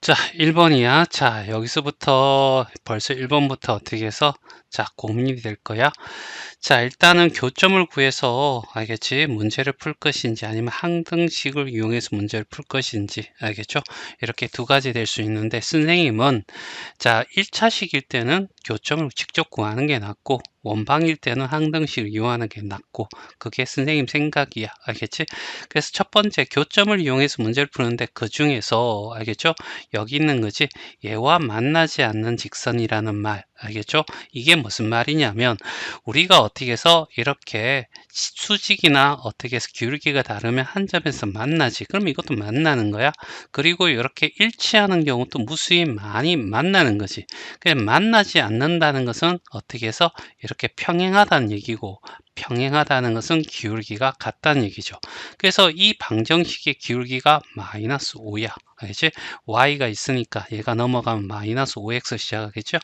자, 1번이야. 자, 여기서부터 벌써 1번부터 어떻게 해서 자, 고민이 될 거야. 자, 일단은 교점을 구해서 알겠지? 문제를 풀 것인지 아니면 항등식을 이용해서 문제를 풀 것인지 알겠죠? 이렇게 두 가지 될 수 있는데 선생님은 자, 1차식일 때는 교점을 직접 구하는 게 낫고 원방일 때는 항등식을 이용하는 게 낫고 그게 선생님 생각이야. 알겠지? 그래서 첫 번째 교점을 이용해서 문제를 푸는데 그 중에서 알겠죠? 여기 있는 거지. 얘와 만나지 않는 직선이라는 말. 알겠죠? 이게 무슨 말이냐면 우리가 어떻게 해서 이렇게 수직이나 어떻게 해서 기울기가 다르면 한 점에서 만나지. 그럼 이것도 만나는 거야. 그리고 이렇게 일치하는 경우도 무수히 많이 만나는 거지. 그냥 만나지 않는다는 것은 어떻게 해서 이렇게 평행하다는 얘기고 평행하다는 것은 기울기가 같다는 얘기죠. 그래서 이 방정식의 기울기가 마이너스 5야. 알겠지? y가 있으니까 얘가 넘어가면 마이너스 5x 시작하겠죠?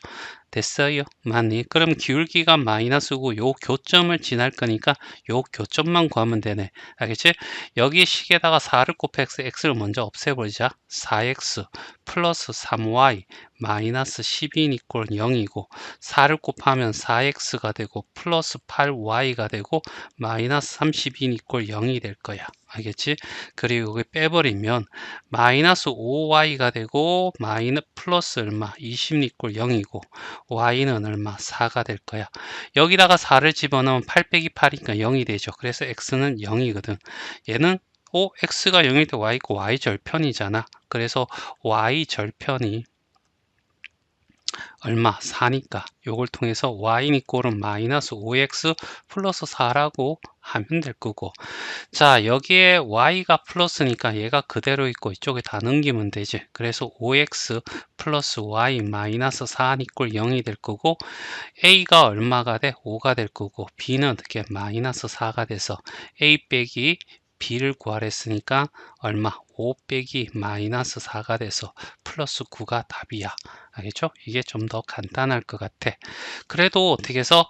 됐어요? 맞니? 그럼 기울기가 마이너스고 요 교점을 지날 거니까 요 교점만 구하면 되네. 알겠지? 여기 식에다가 4를 곱해서 x를 먼저 없애버리자. 4x 플러스 3y 마이너스 12는 이꼴 0이고 4를 곱하면 4x가 되고 플러스 8y가 되고 마이너스 32는 이꼴 0이 될 거야. 알겠지? 그리고 여기 빼버리면 마이너스 5y가 되고 플러스 얼마? 20는 이꼴 0이고 y는 얼마? 4가 될 거야. 여기다가 4를 집어넣으면 8 빼기 8이니까 0이 되죠. 그래서 x는 0이거든. 얘는 x가 0일 때 y고 y 절편이잖아. 그래서 y 절편이 얼마? 4니까 요걸 통해서 y는 이꼴은 마이너스 5x 플러스 4라고 하면 될 거고 자 여기에 y가 플러스니까 얘가 그대로 있고 이쪽에 다 넘기면 되지. 그래서 5x 플러스 y 마이너스 4는 이꼴 0이 될 거고 a가 얼마가 돼? 5가 될 거고 b는 어떻게 마이너스 4가 돼서 a 빼기 b를 구하랬으니까 얼마? 5 빼기 마이너스 4가 돼서 플러스 9가 답이야. 알겠죠? 이게 좀 더 간단할 것 같아. 그래도 어떻게 해서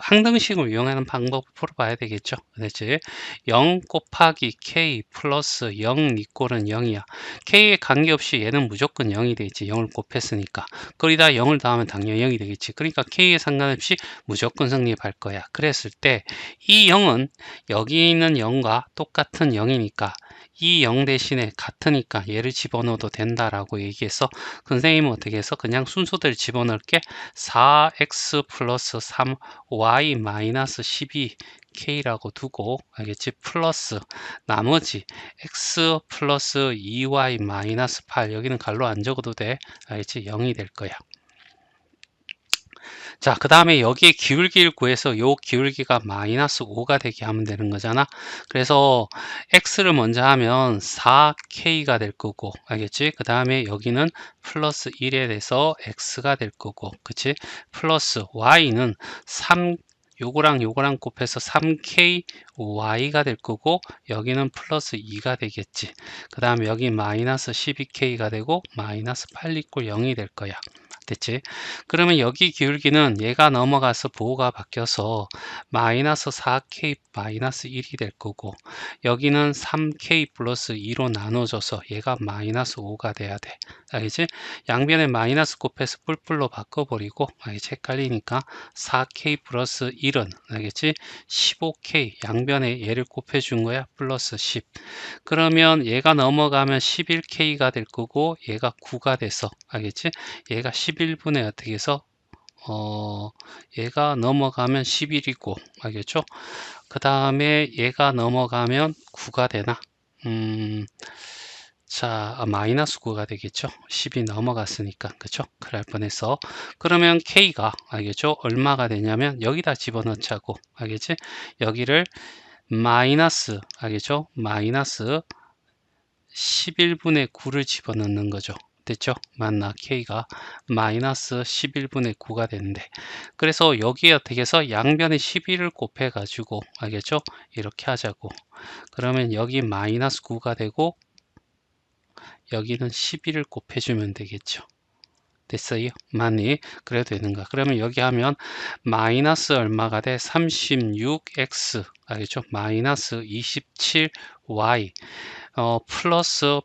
항등식을 이용하는 방법을 풀어봐야 되겠죠. 그렇지? 0 곱하기 k 플러스 0 이꼴은 0이야. k에 관계없이 얘는 무조건 0이 되겠지. 0을 곱했으니까. 거기다 0을 더하면 당연히 0이 되겠지. 그러니까 k에 상관없이 무조건 성립할 거야. 그랬을 때 이 0은 여기 있는 0과 똑같은 0이니까 이 0 대신에 같으니까 얘를 집어넣어도 된다라고 얘기해서 선생님은 어떻게 해서 그냥 순서대로 집어넣을게 4x 플러스 3y 마이너스 12k라고 두고 알겠지? 플러스 나머지 x 플러스 2y 마이너스 8 여기는 갈로 안 적어도 돼. 알겠지? 0이 될 거야. 자, 그 다음에 여기에 기울기를 구해서 요 기울기가 마이너스 5가 되게 하면 되는 거잖아. 그래서 x를 먼저 하면 4k가 될 거고, 알겠지? 그 다음에 여기는 플러스 1에 대해서 x가 될 거고, 그치? 플러스 y는 3 요거랑 요거랑 곱해서 3k y가 될 거고 여기는 플러스 2가 되겠지. 그 다음에 여기 마이너스 12k가 되고 마이너스 8 이꼴 0이 될 거야. 됐지? 그러면 여기 기울기는 얘가 넘어가서 부호가 바뀌어서 마이너스 4k 마이너스 1이 될 거고 여기는 3k 플러스 2로 나눠져서 얘가 마이너스 5가 돼야 돼. 알겠지? 양변에 마이너스 곱해서 뿔뿔로 바꿔버리고 알겠지? 헷갈리니까 4k 플러스 1은 알겠지? 15k 양변에 얘를 곱해준 거야. 플러스 10. 그러면 얘가 넘어가면 11k가 될 거고 얘가 9가 돼서 알겠지? 얘가 11분의 어떻게 해서 얘가 넘어가면 11이고 알겠죠? 그 다음에 얘가 넘어가면 9가 되나? 자, 마이너스 9가 되겠죠? 10이 넘어갔으니까, 그쵸? 그럴 뻔해서. 그러면 K가, 알겠죠? 얼마가 되냐면, 여기다 집어넣자고, 알겠지? 여기를 마이너스, 알겠죠? 마이너스 11분의 9를 집어넣는 거죠. 됐죠? 맞나? K가 마이너스 11분의 9가 되는데 그래서 여기에 어떻게 해서 양변에 11을 곱해 가지고 알겠죠? 이렇게 하자고 그러면 여기 마이너스 9가 되고 여기는 11을 곱해주면 되겠죠. 됐어요? 맞니? 그래도 되는가? 그러면 여기 하면 마이너스 얼마가 돼? 36x 알겠죠? 마이너스 27y 플러스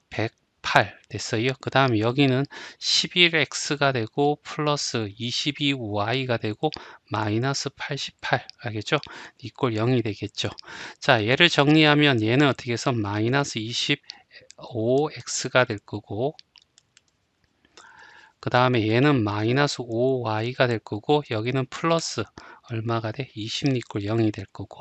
18 됐어요. 그 다음에 여기는 11x가 되고 플러스 22y가 되고 마이너스 88 알겠죠? 이꼴 0이 되겠죠. 자, 얘를 정리하면 얘는 어떻게 해서 마이너스 25x가 될 거고, 그 다음에 얘는 마이너스 5y가 될 거고, 여기는 플러스 얼마가 돼? 20 이꼴 0이 될 거고.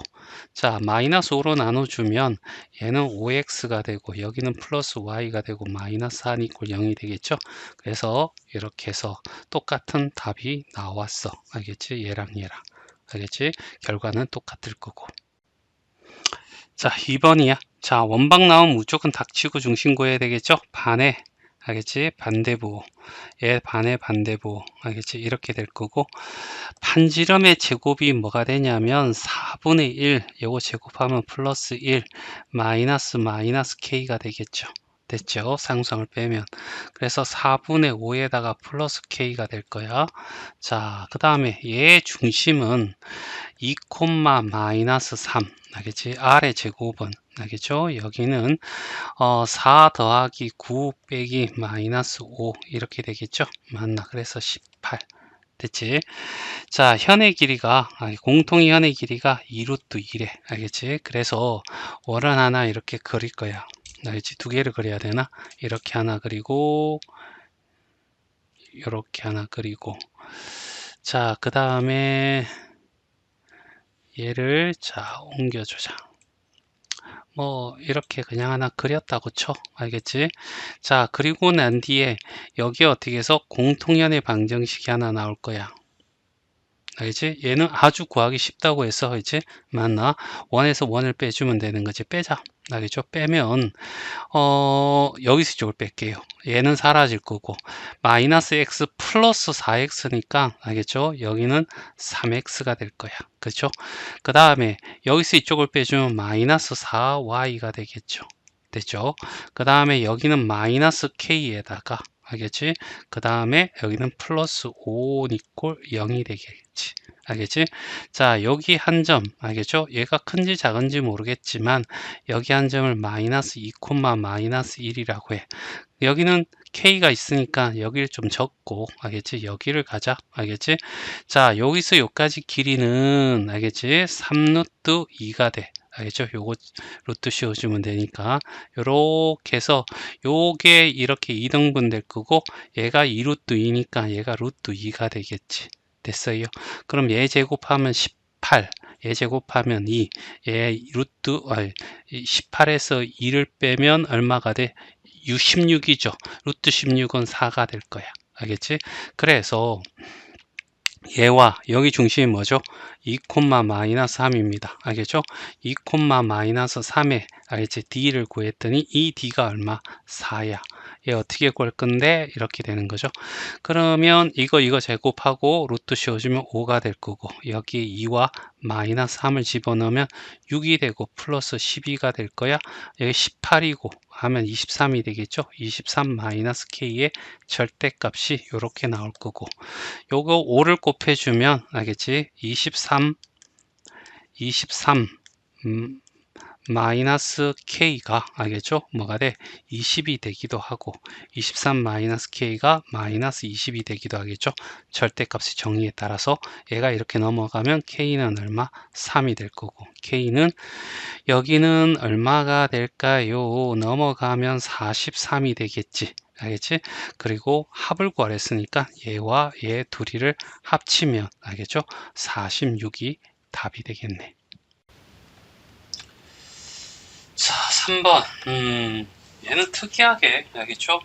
자, 마이너스 5로 나눠주면 얘는 5x가 되고, 여기는 플러스 y가 되고, 마이너스 4 이꼴 0이 되겠죠? 그래서 이렇게 해서 똑같은 답이 나왔어. 알겠지? 얘랑 얘랑. 알겠지? 결과는 똑같을 거고. 자, 2번이야. 자, 원방 나오면 무조건 닥치고 중심 구해야 되겠죠? 반에, 알겠지? 반대부. 얘 반의 반대부. 알겠지? 이렇게 될 거고, 반지름의 제곱이 뭐가 되냐면 4분의 1, 요거 제곱하면 플러스 1, 마이너스 K가 되겠죠. 됐죠? 상수항을 빼면. 그래서 4분의 5에다가 플러스 K가 될 거야. 자, 그 다음에 얘의 중심은 2, 마이너스 3. 알겠지? R의 제곱은. 알겠죠? 여기는 4 더하기 9 빼기 마이너스 5 이렇게 되겠죠? 맞나? 그래서 18. 됐지? 자, 현의 길이가, 공통의 현의 길이가 2루트 1에, 알겠지? 그래서 원을 하나 이렇게 그릴 거야. 알겠지? 두 개를 그려야 되나? 이렇게 하나 그리고, 이렇게 하나 그리고. 자, 그 다음에 얘를, 자, 옮겨주자. 뭐, 이렇게 그냥 하나 그렸다고 쳐. 알겠지? 자, 그리고 난 뒤에 여기 어떻게 해서 공통현의 방정식이 하나 나올 거야. 알겠지? 얘는 아주 구하기 쉽다고 해서 이제 맞나? 원에서 원을 빼주면 되는 거지. 빼자. 알겠죠? 빼면 여기서 이쪽을 뺄게요. 얘는 사라질 거고 마이너스 x 플러스 4x니까 알겠죠? 여기는 3x가 될 거야. 그렇죠? 그 다음에 여기서 이쪽을 빼주면 마이너스 4y가 되겠죠. 됐죠? 그 다음에 여기는 마이너스 k에다가 알겠지? 그 다음에 여기는 플러스 5 이꼴 0이 되겠지. 알겠지? 자, 여기 한 점, 알겠죠? 얘가 큰지 작은지 모르겠지만 여기 한 점을 마이너스 2, 마이너스 1이라고 해. 여기는 k가 있으니까 여기를 좀 적고, 알겠지? 여기를 가자. 알겠지? 자, 여기서 여기까지 길이는, 알겠지? 3루트 2가 돼. 알겠죠? 요거 루트 씌워주면 되니까 요렇게 해서 요게 이렇게 2등분 될 거고 얘가 2루트 2니까 얘가 루트 2가 되겠지. 됐어요. 그럼 얘 제곱하면 18, 얘 제곱하면 2, 얘 루트 18에서 2를 빼면 얼마가 돼? 16이죠. 루트 16은 4가 될 거야. 알겠지? 그래서 얘와 여기 중심이 뭐죠? 2, 마이너스 3입니다. 알겠죠? 2, 마이너스 3에 알겠지? D를 구했더니 이 D가 얼마? 4야. 얘 어떻게 구할 건데? 이렇게 되는 거죠. 그러면 이거 제곱하고 루트 씌워주면 5가 될 거고 여기 2와 마이너스 3을 집어넣으면 6이 되고 플러스 12가 될 거야. 여기 18이고 하면 23이 되겠죠. 23 마이너스 K의 절대값이 이렇게 나올 거고 요거 5를 곱해주면 알겠지? 23 마이너스 K가 알겠죠? 뭐가 돼? 20이 되기도 하고 23 마이너스 K가 마이너스 20이 되기도 하겠죠? 절대값의 정의에 따라서 얘가 이렇게 넘어가면 K는 얼마? 3이 될 거고 K는 여기는 얼마가 될까요? 넘어가면 43이 되겠지. 알겠지? 그리고 합을 구하랬으니까 얘와 얘 둘이를 합치면 알겠죠? 46이 답이 되겠네. 자, 3번. 얘는 특이하게, 알겠죠?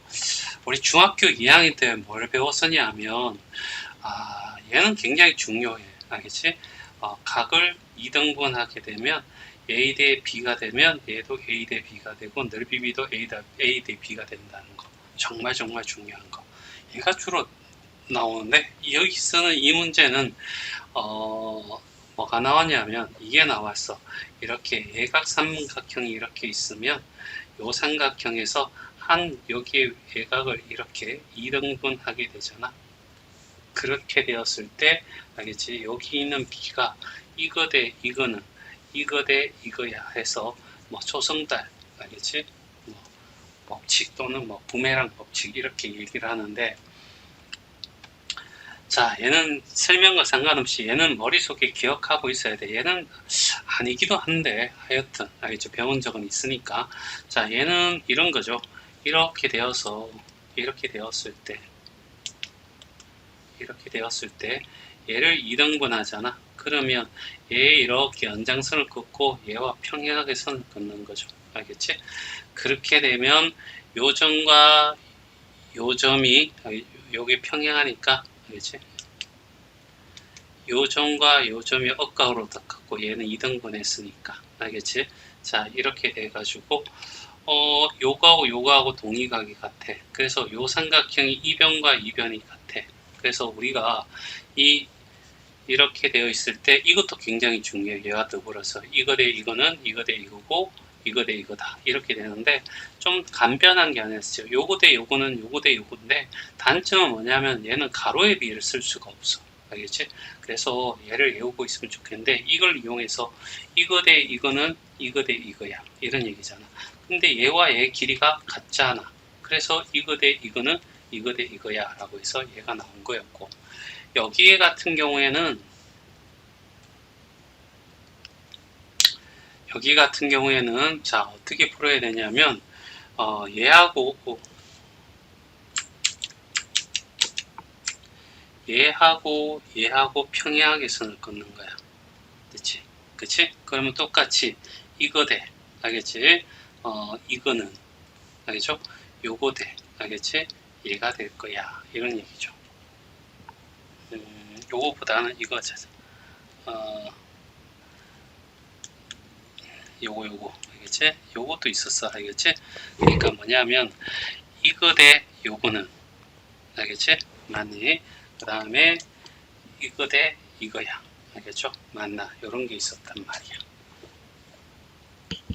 우리 중학교 2학년 때 뭘 배웠었냐 하면, 얘는 굉장히 중요해. 알겠지? 각을 2등분 하게 되면, A 대 B가 되면, 얘도 A 대 B가 되고, 넓이비도 A 대 B가 된다는 거. 정말 중요한 거. 얘가 주로 나오는데, 여기서는 이 문제는, 뭐가 나왔냐면 이게 나왔어. 이렇게 예각 삼각형이 이렇게 있으면 요 삼각형에서 한 여기에 예각을 이렇게 2등분 하게 되잖아. 그렇게 되었을 때 알겠지? 여기 있는 B가 이거 대 이거는 이거 대 이거야 해서 뭐 초승달 알겠지? 뭐 법칙 또는 뭐 부메랑 법칙 이렇게 얘기를 하는데, 자, 얘는 설명과 상관없이 얘는 머릿속에 기억하고 있어야 돼. 얘는 아니기도 한데 하여튼 알겠죠? 배운 적은 있으니까. 자, 얘는 이런 거죠. 이렇게 되었을 때 얘를 2등분 하잖아. 그러면 얘 이렇게 연장선을 긋고 얘와 평행하게 선을 긋는 거죠. 알겠지? 그렇게 되면 요 점과 요 점이 여기 평행하니까, 알겠지? 요 점과 요 점이 억각으로 닦았고 얘는 2등분 했으니까, 알겠지? 자, 이렇게 돼가지고 요거하고 동의각이 같아. 그래서 요 삼각형이 이변과 이변이 같아. 그래서 우리가 이렇게 되어 있을 때 이것도 굉장히 중요해요. 얘와 더불어서 이거 대 이거는 이거 대 이거고 이거 대 이거다 이렇게 되는데, 좀 간편한 게 아니었어요. 요거 대 요거는 요거 대 요거인데, 단점은 뭐냐면 얘는 가로의 비를 쓸 수가 없어. 알겠지? 그래서 얘를 외우고 있으면 좋겠는데, 이걸 이용해서 이거 대 이거는 이거 대 이거야 이런 얘기잖아. 근데 얘와 얘 길이가 같잖아. 그래서 이거 대 이거는 이거 대 이거야 라고 해서 얘가 나온 거였고, 여기에 같은 경우에는 자, 어떻게 풀어야 되냐면 얘하고 평행하게 선을 긋는 거야. 그치? 그치? 그러면 똑같이 이거 대, 알겠지? 이거는, 알겠죠? 요거 대, 알겠지? 얘가 될 거야. 이런 얘기죠. 요거보다는 이거 찾아. 요거 알겠지? 요것도 있었어. 알겠지? 그러니까 뭐냐면 이거 대 요거는, 알겠지? 맞니? 그 다음에 이거 대 이거야. 알겠죠? 맞나? 요런 게 있었단 말이야.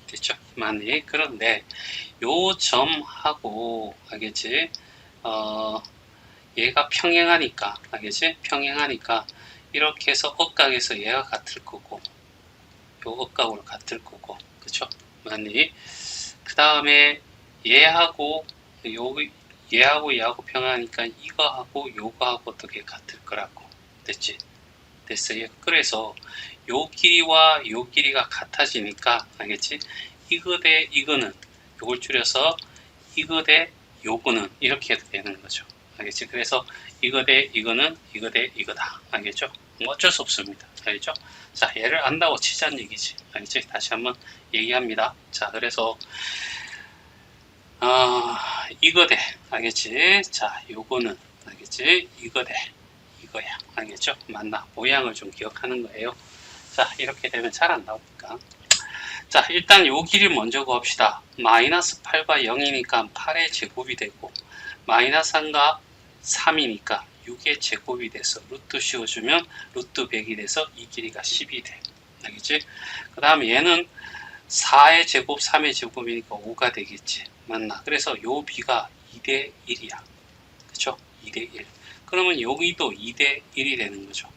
됐죠? 맞니? 그런데 요 점하고, 알겠지? 얘가 평행하니까, 알겠지? 평행하니까 이렇게 해서 억각에서 얘가 같을 거고 요 억각으로 같을 거고, 그쵸? 맞니? 그 다음에 얘하고 얘하고 평행하니까 이거하고 요거하고 어떻게 같을 거라고. 됐지? 됐어요. 그래서 요 길이와 요 길이가 같아지니까, 알겠지? 이거 대 이거는, 요걸 줄여서 이거 대 요거는 이렇게 해도 되는 거죠. 알겠지? 그래서 이거 대 이거는 이거 대 이거다. 알겠죠? 뭐 어쩔 수 없습니다. 알겠죠? 자, 얘를 안다고 치자는 얘기지. 알겠지? 다시 한번 얘기합니다. 자, 그래서 이거 대, 알겠지? 자, 요거는, 알겠지? 이거 대 이거야. 알겠죠? 맞나? 모양을 좀 기억하는 거예요. 자, 이렇게 되면 잘 안 나오니까. 자, 일단 요 길이 먼저 구합시다. 마이너스 8과 0이니까 8의 제곱이 되고, 마이너스 3과 3이니까 6의 제곱이 돼서 루트 씌워주면 루트 100이 돼서 이 길이가 10이 돼. 알겠지? 그 다음에 얘는 4의 제곱, 3의 제곱이니까 5가 되겠지. 맞나? 그래서 요 비가 2대 1이야. 그쵸? 2대 1. 그러면 여기도 2대 1이 되는 거죠.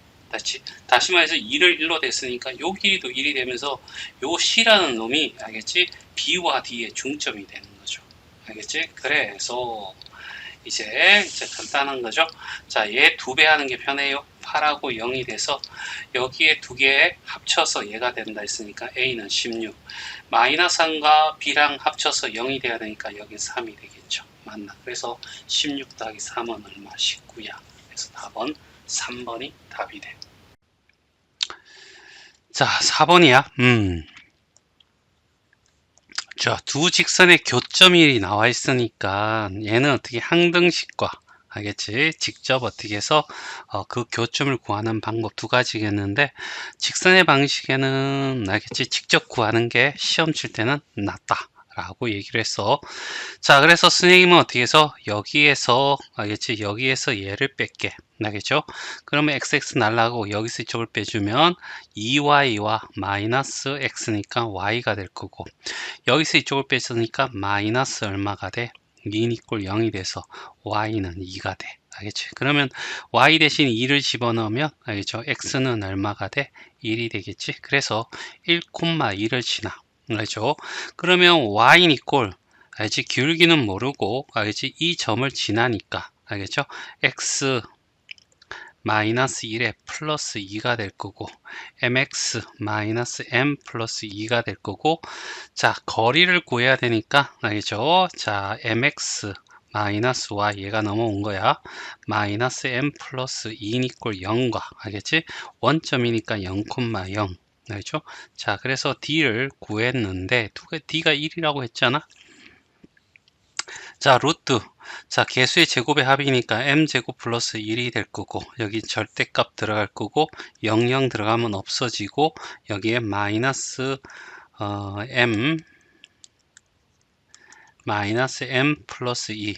다시 말해서 2를 1로 됐으니까 요 길이도 1이 되면서 요 C라는 놈이, 알겠지? B와 D의 중점이 되는 거죠. 알겠지? 그래서 이제 간단한 거죠. 자, 얘 2배 하는 게 편해요. 8하고 0이 돼서 여기에 2개 합쳐서 얘가 된다 했으니까 A는 16. 마이너스 3과 B랑 합쳐서 0이 돼야 되니까 여기 3이 되겠죠. 맞나? 그래서 16 더하기 3은 얼마? 19야. 그래서 답은 3번이 답이 돼. 자, 4번이야. 자, 두 직선의 교점이 나와 있으니까 얘는 어떻게 항등식과, 알겠지? 직접 어떻게 해서 그 교점을 구하는 방법 두 가지겠는데, 직선의 방식에는, 알겠지? 직접 구하는 게 시험 칠 때는 낫다 라고 얘기를 했어. 자, 그래서 선생님은 어떻게 해서 여기에서, 알겠지? 여기에서 얘를 뺄게. 알겠죠? 그러면 xx 날라가고 여기서 이쪽을 빼주면 2y와 마이너스 x니까 y가 될 거고, 여기서 이쪽을 뺐으니까 마이너스 얼마가 돼? min 이꼴 0이 돼서 y는 2가 돼. 알겠지? 그러면 y 대신 2를 집어넣으면, 알겠죠? x는 얼마가 돼? 1이 되겠지? 그래서 1,2를 지나. 알죠? 그러면 y는 이꼴 알지? 기울기는 모르고, 알지? 이 점을 지나니까, 알겠죠? x 마이너스 1에 플러스 2가 될 거고, mx 마이너스 m 플러스 2가 될 거고, 자, 거리를 구해야 되니까, 알겠죠? 자, mx 마이너스 y 얘가 넘어온 거야. 마이너스 m 플러스 2는 이꼴 0과, 알겠지? 원점이니까 0,0. 알죠? 자, 그래서 d를 구했는데, d가 1이라고 했잖아? 자, 루트. 자, 개수의 제곱의 합이니까 m제곱 플러스 1이 될 거고, 여기 절대값 들어갈 거고, 00 들어가면 없어지고, 여기에 마이너스 m 플러스 2.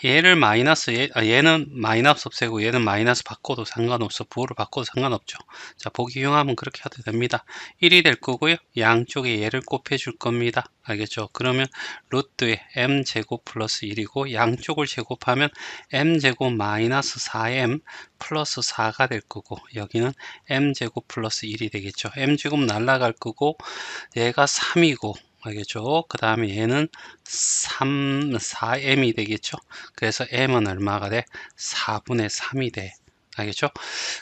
얘를 얘는 마이너스 없애고 얘는 마이너스 바꿔도 상관없어. 부호를 바꿔도 상관없죠. 자, 보기 이용하면 그렇게 해도 됩니다. 1이 될 거고요. 양쪽에 얘를 곱해 줄 겁니다. 알겠죠? 그러면 루트에 m제곱 플러스 1이고 양쪽을 제곱하면 m제곱 마이너스 4m 플러스 4가 될 거고 여기는 m제곱 플러스 1이 되겠죠. m제곱 날라갈 거고 얘가 3이고 알겠죠? 그 다음에 얘는 4m이 되겠죠? 그래서 m은 얼마가 돼? 4분의 3이 돼. 알겠죠?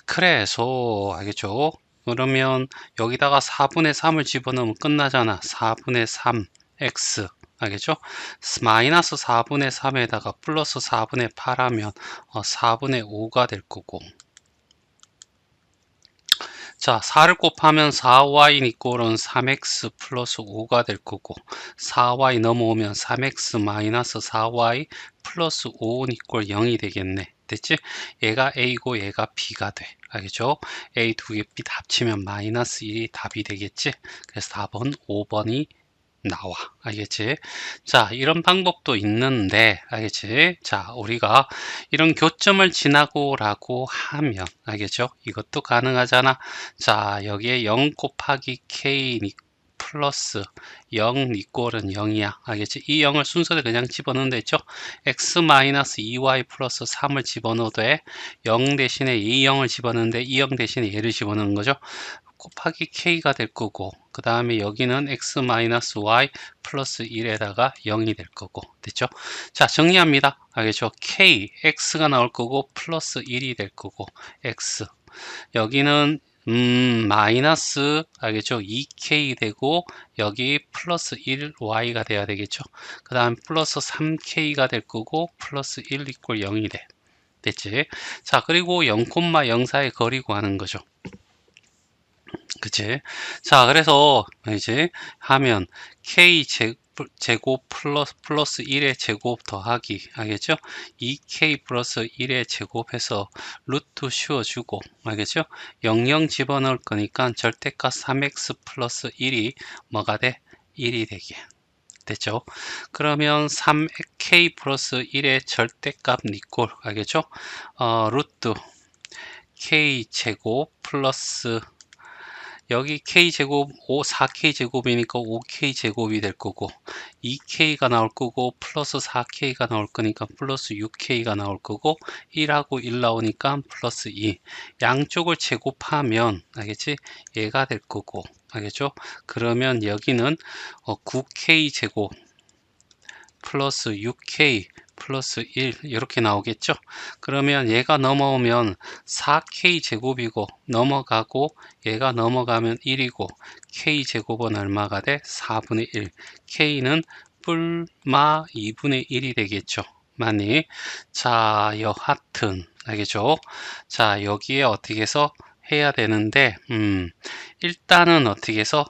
그래서, 알겠죠? 그러면 여기다가 4분의 3을 집어넣으면 끝나잖아. 4분의 3, x. 알겠죠? 마이너스 4분의 3에다가 플러스 4분의 8 하면 4분의 5가 될 거고. 자, 4를 곱하면 4y 이꼴은 3x 플러스 5가 될 거고 4y 넘어오면 3x 마이너스 4y 플러스 5 이꼴 0이 되겠네. 됐지? 얘가 a고 얘가 b가 돼. 알겠죠? a 두 개 b 합치면 마이너스 1이 답이 되겠지? 그래서 답은 5번이 나와. 알겠지? 자, 이런 방법도 있는데, 알겠지? 자, 우리가 이런 교점을 지나고 라고 하면, 알겠죠? 이것도 가능하잖아. 자, 여기에 0 곱하기 k 플러스 0 이꼴은 0이야. 알겠지? 이 0을 순서대로 그냥 집어넣으면 되죠? x 마이너스 2y 플러스 3을 집어넣어도 돼. 0 대신에 이 0을 집어넣는데 이 0 대신에 얘를 집어넣는 거죠. 곱하기 k가 될 거고 그 다음에 여기는 x-y 플러스 1에다가 0이 될 거고 됐죠? 자, 정리합니다. 알겠죠? k, x가 나올 거고 플러스 1이 될 거고 x 여기는 마이너스 알겠죠? 2k 되고 여기 플러스 1y가 돼야 되겠죠? 그 다음 플러스 3k가 될 거고 플러스 1 이꼴 0이 돼. 됐지? 자, 그리고 0,0 사이 거리 구하는 거죠. 그치? 자, 그래서 이제 하면 k 제곱 플러스 1의 제곱 더하기 알겠죠? 2k 플러스 1의 제곱해서 루트 씌워주고 알겠죠? 00 집어넣을 거니까 절대값 3x 플러스 1이 뭐가 돼? 1이 되게 됐죠? 그러면 3k 플러스 1의 절대값 니꼴 알겠죠? 루트 k 제곱 플러스 여기 k제곱 4k제곱이니까 5k제곱이 될 거고 2k가 나올 거고 플러스 4k가 나올 거니까 플러스 6k가 나올 거고 1하고 1 나오니까 플러스 2 양쪽을 제곱하면 알겠지? 얘가 될 거고 알겠죠? 그러면 여기는 9k제곱 플러스 6k 플러스 1 이렇게 나오겠죠. 그러면 얘가 넘어오면 4k 제곱이고 넘어가고 얘가 넘어가면 1이고 k 제곱은 얼마가 돼? 4분의 1 k는 뿔마 2분의 1이 되겠죠. 많이 자 여하튼 알겠죠. 자 여기에 어떻게 해서 해야 되는데 일단은 어떻게 해서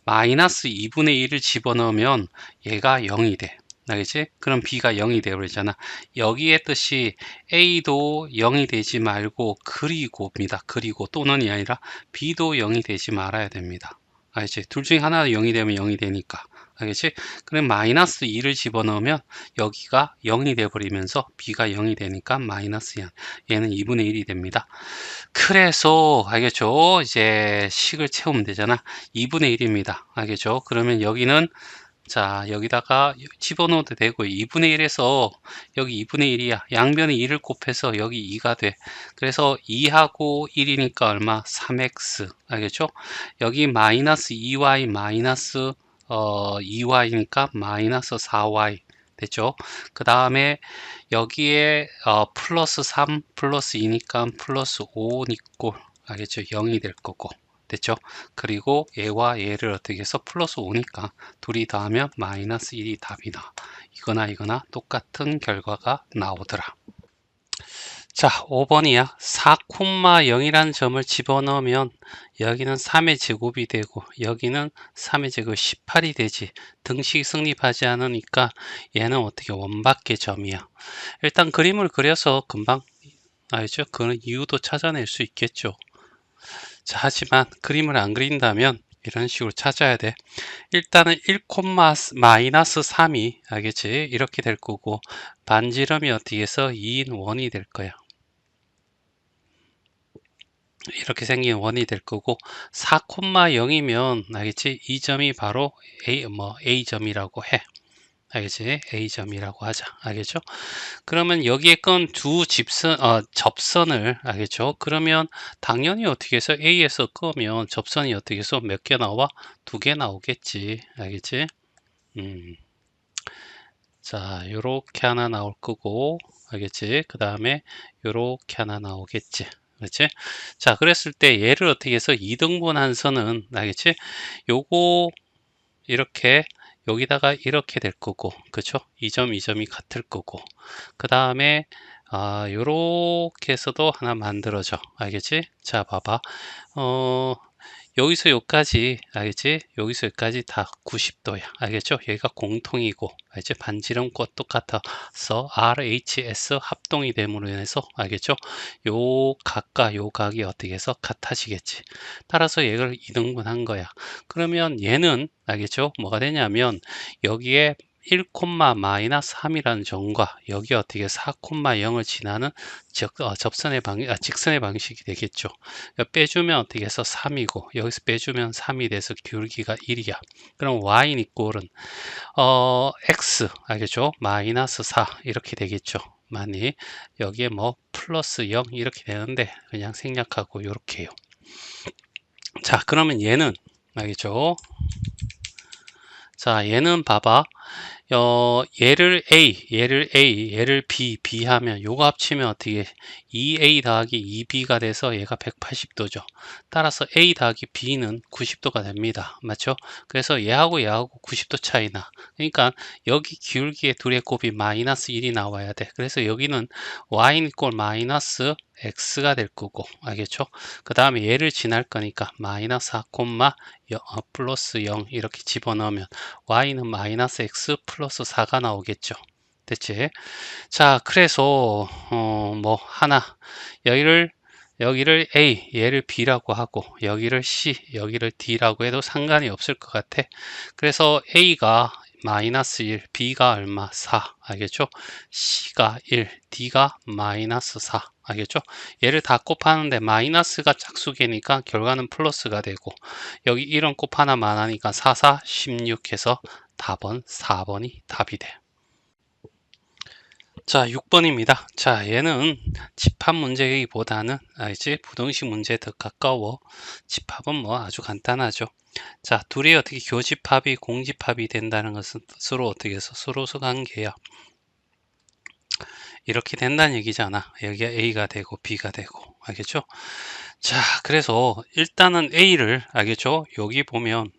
마이너스 2분의 1을 집어넣으면 얘가 0이 돼. 알겠지? 그럼 b가 0이 되어버리잖아. 여기의 뜻이 a도 0이 되지 말고 그리고입니다. 그리고 또는이 아니라 b도 0이 되지 말아야 됩니다. 알겠지? 둘 중에 하나가 0이 되면 0이 되니까. 알겠지? 그럼 마이너스 2를 집어넣으면 여기가 0이 되어버리면서 b가 0이 되니까 마이너스 0. 얘는 2분의 1이 됩니다. 그래서 알겠죠? 이제 식을 채우면 되잖아. 2분의 1입니다. 알겠죠? 그러면 여기는 자 여기다가 집어넣어도 되고 2분의 1에서 여기 2분의 1이야. 양변에 2를 곱해서 여기 2가 돼. 그래서 2하고 1이니까 얼마? 3x. 알겠죠? 여기 마이너스 2y 마이너스 2y니까 마이너스 4y 됐죠. 그 다음에 여기에 플러스 3 플러스 2니까 플러스 5니까 알겠죠. 0이 될 거고 됐죠. 그리고 얘와 얘를 어떻게 해서 플러스 5니까 둘이 더하면 마이너스 1이 답이다. 이거나 이거나 똑같은 결과가 나오더라. 자, 5번이야. 4,0이라는 점을 집어넣으면 여기는 3의 제곱이 되고 여기는 3의 제곱 18이 되지. 등식이 성립하지 않으니까 얘는 어떻게 원밖의 점이야. 일단 그림을 그려서 금방 알죠? 그 이유도 찾아낼 수 있겠죠. 자, 하지만 그림을 안 그린다면 이런 식으로 찾아야 돼. 일단은 1, 마이너스 3이 알겠지? 이렇게 될 거고 반지름이 어떻게 해서 2인 원이 될 거야. 이렇게 생긴 원이 될 거고 4,0이면 알겠지? 이 점이 바로 A점이라고 해. 알겠지? A점이라고 하자. 알겠죠? 그러면 여기에 건 두 접선을 알겠죠? 그러면 당연히 어떻게 해서 A에서 끄면 접선이 어떻게 해서 몇 개 나와? 2개 나오겠지. 알겠지? 자, 요렇게 하나 나올 거고 알겠지? 그 다음에 요렇게 하나 나오겠지. 그렇지? 자, 그랬을 때 얘를 어떻게 해서 2등분 선은 알겠지? 요거 이렇게 여기다가 이렇게 될 거고 그쵸? 이 점, 이 점이 같을 거고 그 다음에 요렇게 해서도 하나 만들어져. 알겠지? 자, 봐봐. 여기서 여기까지 알겠지? 여기서 여기까지 다 90도야. 알겠죠? 여기가 공통이고 알겠지? 반지름과 똑같아서 RHS 합동이 됨으로 인해서 알겠죠? 요 각과 요 각이 어떻게 해서 같아지겠지. 따라서 얘를 2등분한 거야. 그러면 얘는 알겠죠? 뭐가 되냐면 여기에 1, 마이너스 3이라는 점과 여기 어떻게 4,0을 지나는 직선의 방식이 되겠죠. 빼주면 어떻게 해서 3이고 여기서 빼주면 3이 돼서 기울기가 1이야. 그럼 y는 이꼴은 x 알겠죠? 마이너스 4 이렇게 되겠죠. 만약 여기에 뭐 플러스 0 이렇게 되는데 그냥 생략하고 이렇게 해요. 자, 그러면 얘는 알겠죠? 자, 얘는 봐봐. 얘를 A, 얘를 B 하면 요거 합치면 어떻게 2A 더하기 2B가 돼서 얘가 180도죠. 따라서 A 더하기 B는 90도가 됩니다. 맞죠? 그래서 얘하고 90도 차이나. 그러니까 여기 기울기의 둘의 곱이 마이너스 1이 나와야 돼. 그래서 여기는 Y는 이꼴 마이너스 X가 될 거고 알겠죠? 그 다음에 얘를 지날 거니까 마이너스 4, 플러스 0 이렇게 집어넣으면 y는 마이너스 x 플러스 4가 나오겠죠. 됐지? 자, 그래서 뭐 하나 여기를 A, 얘를 B라고 하고 여기를 C, 여기를 D라고 해도 상관이 없을 것 같아. 그래서 A가 마이너스 1, B가 얼마? 4. 알겠죠? C가 1, D가 마이너스 4. 알겠죠? 얘를 다 곱하는데 마이너스가 짝수계니까 결과는 플러스가 되고 여기 1은 곱 하나만 하니까 4, 4, 16 해서 답은 4번이 답이 돼. 자, 6번입니다. 자, 얘는 집합 문제이기보다는 알지? 부등식 문제에 더 가까워. 집합은 뭐 아주 간단하죠. 자, 둘이 어떻게 교집합이 공집합이 된다는 것은 서로 어떻게 해서 서로서 관계야. 이렇게 된다는 얘기잖아. 여기가 A가 되고 B가 되고 알겠죠? 자, 그래서 일단은 A를 알겠죠? 여기 보면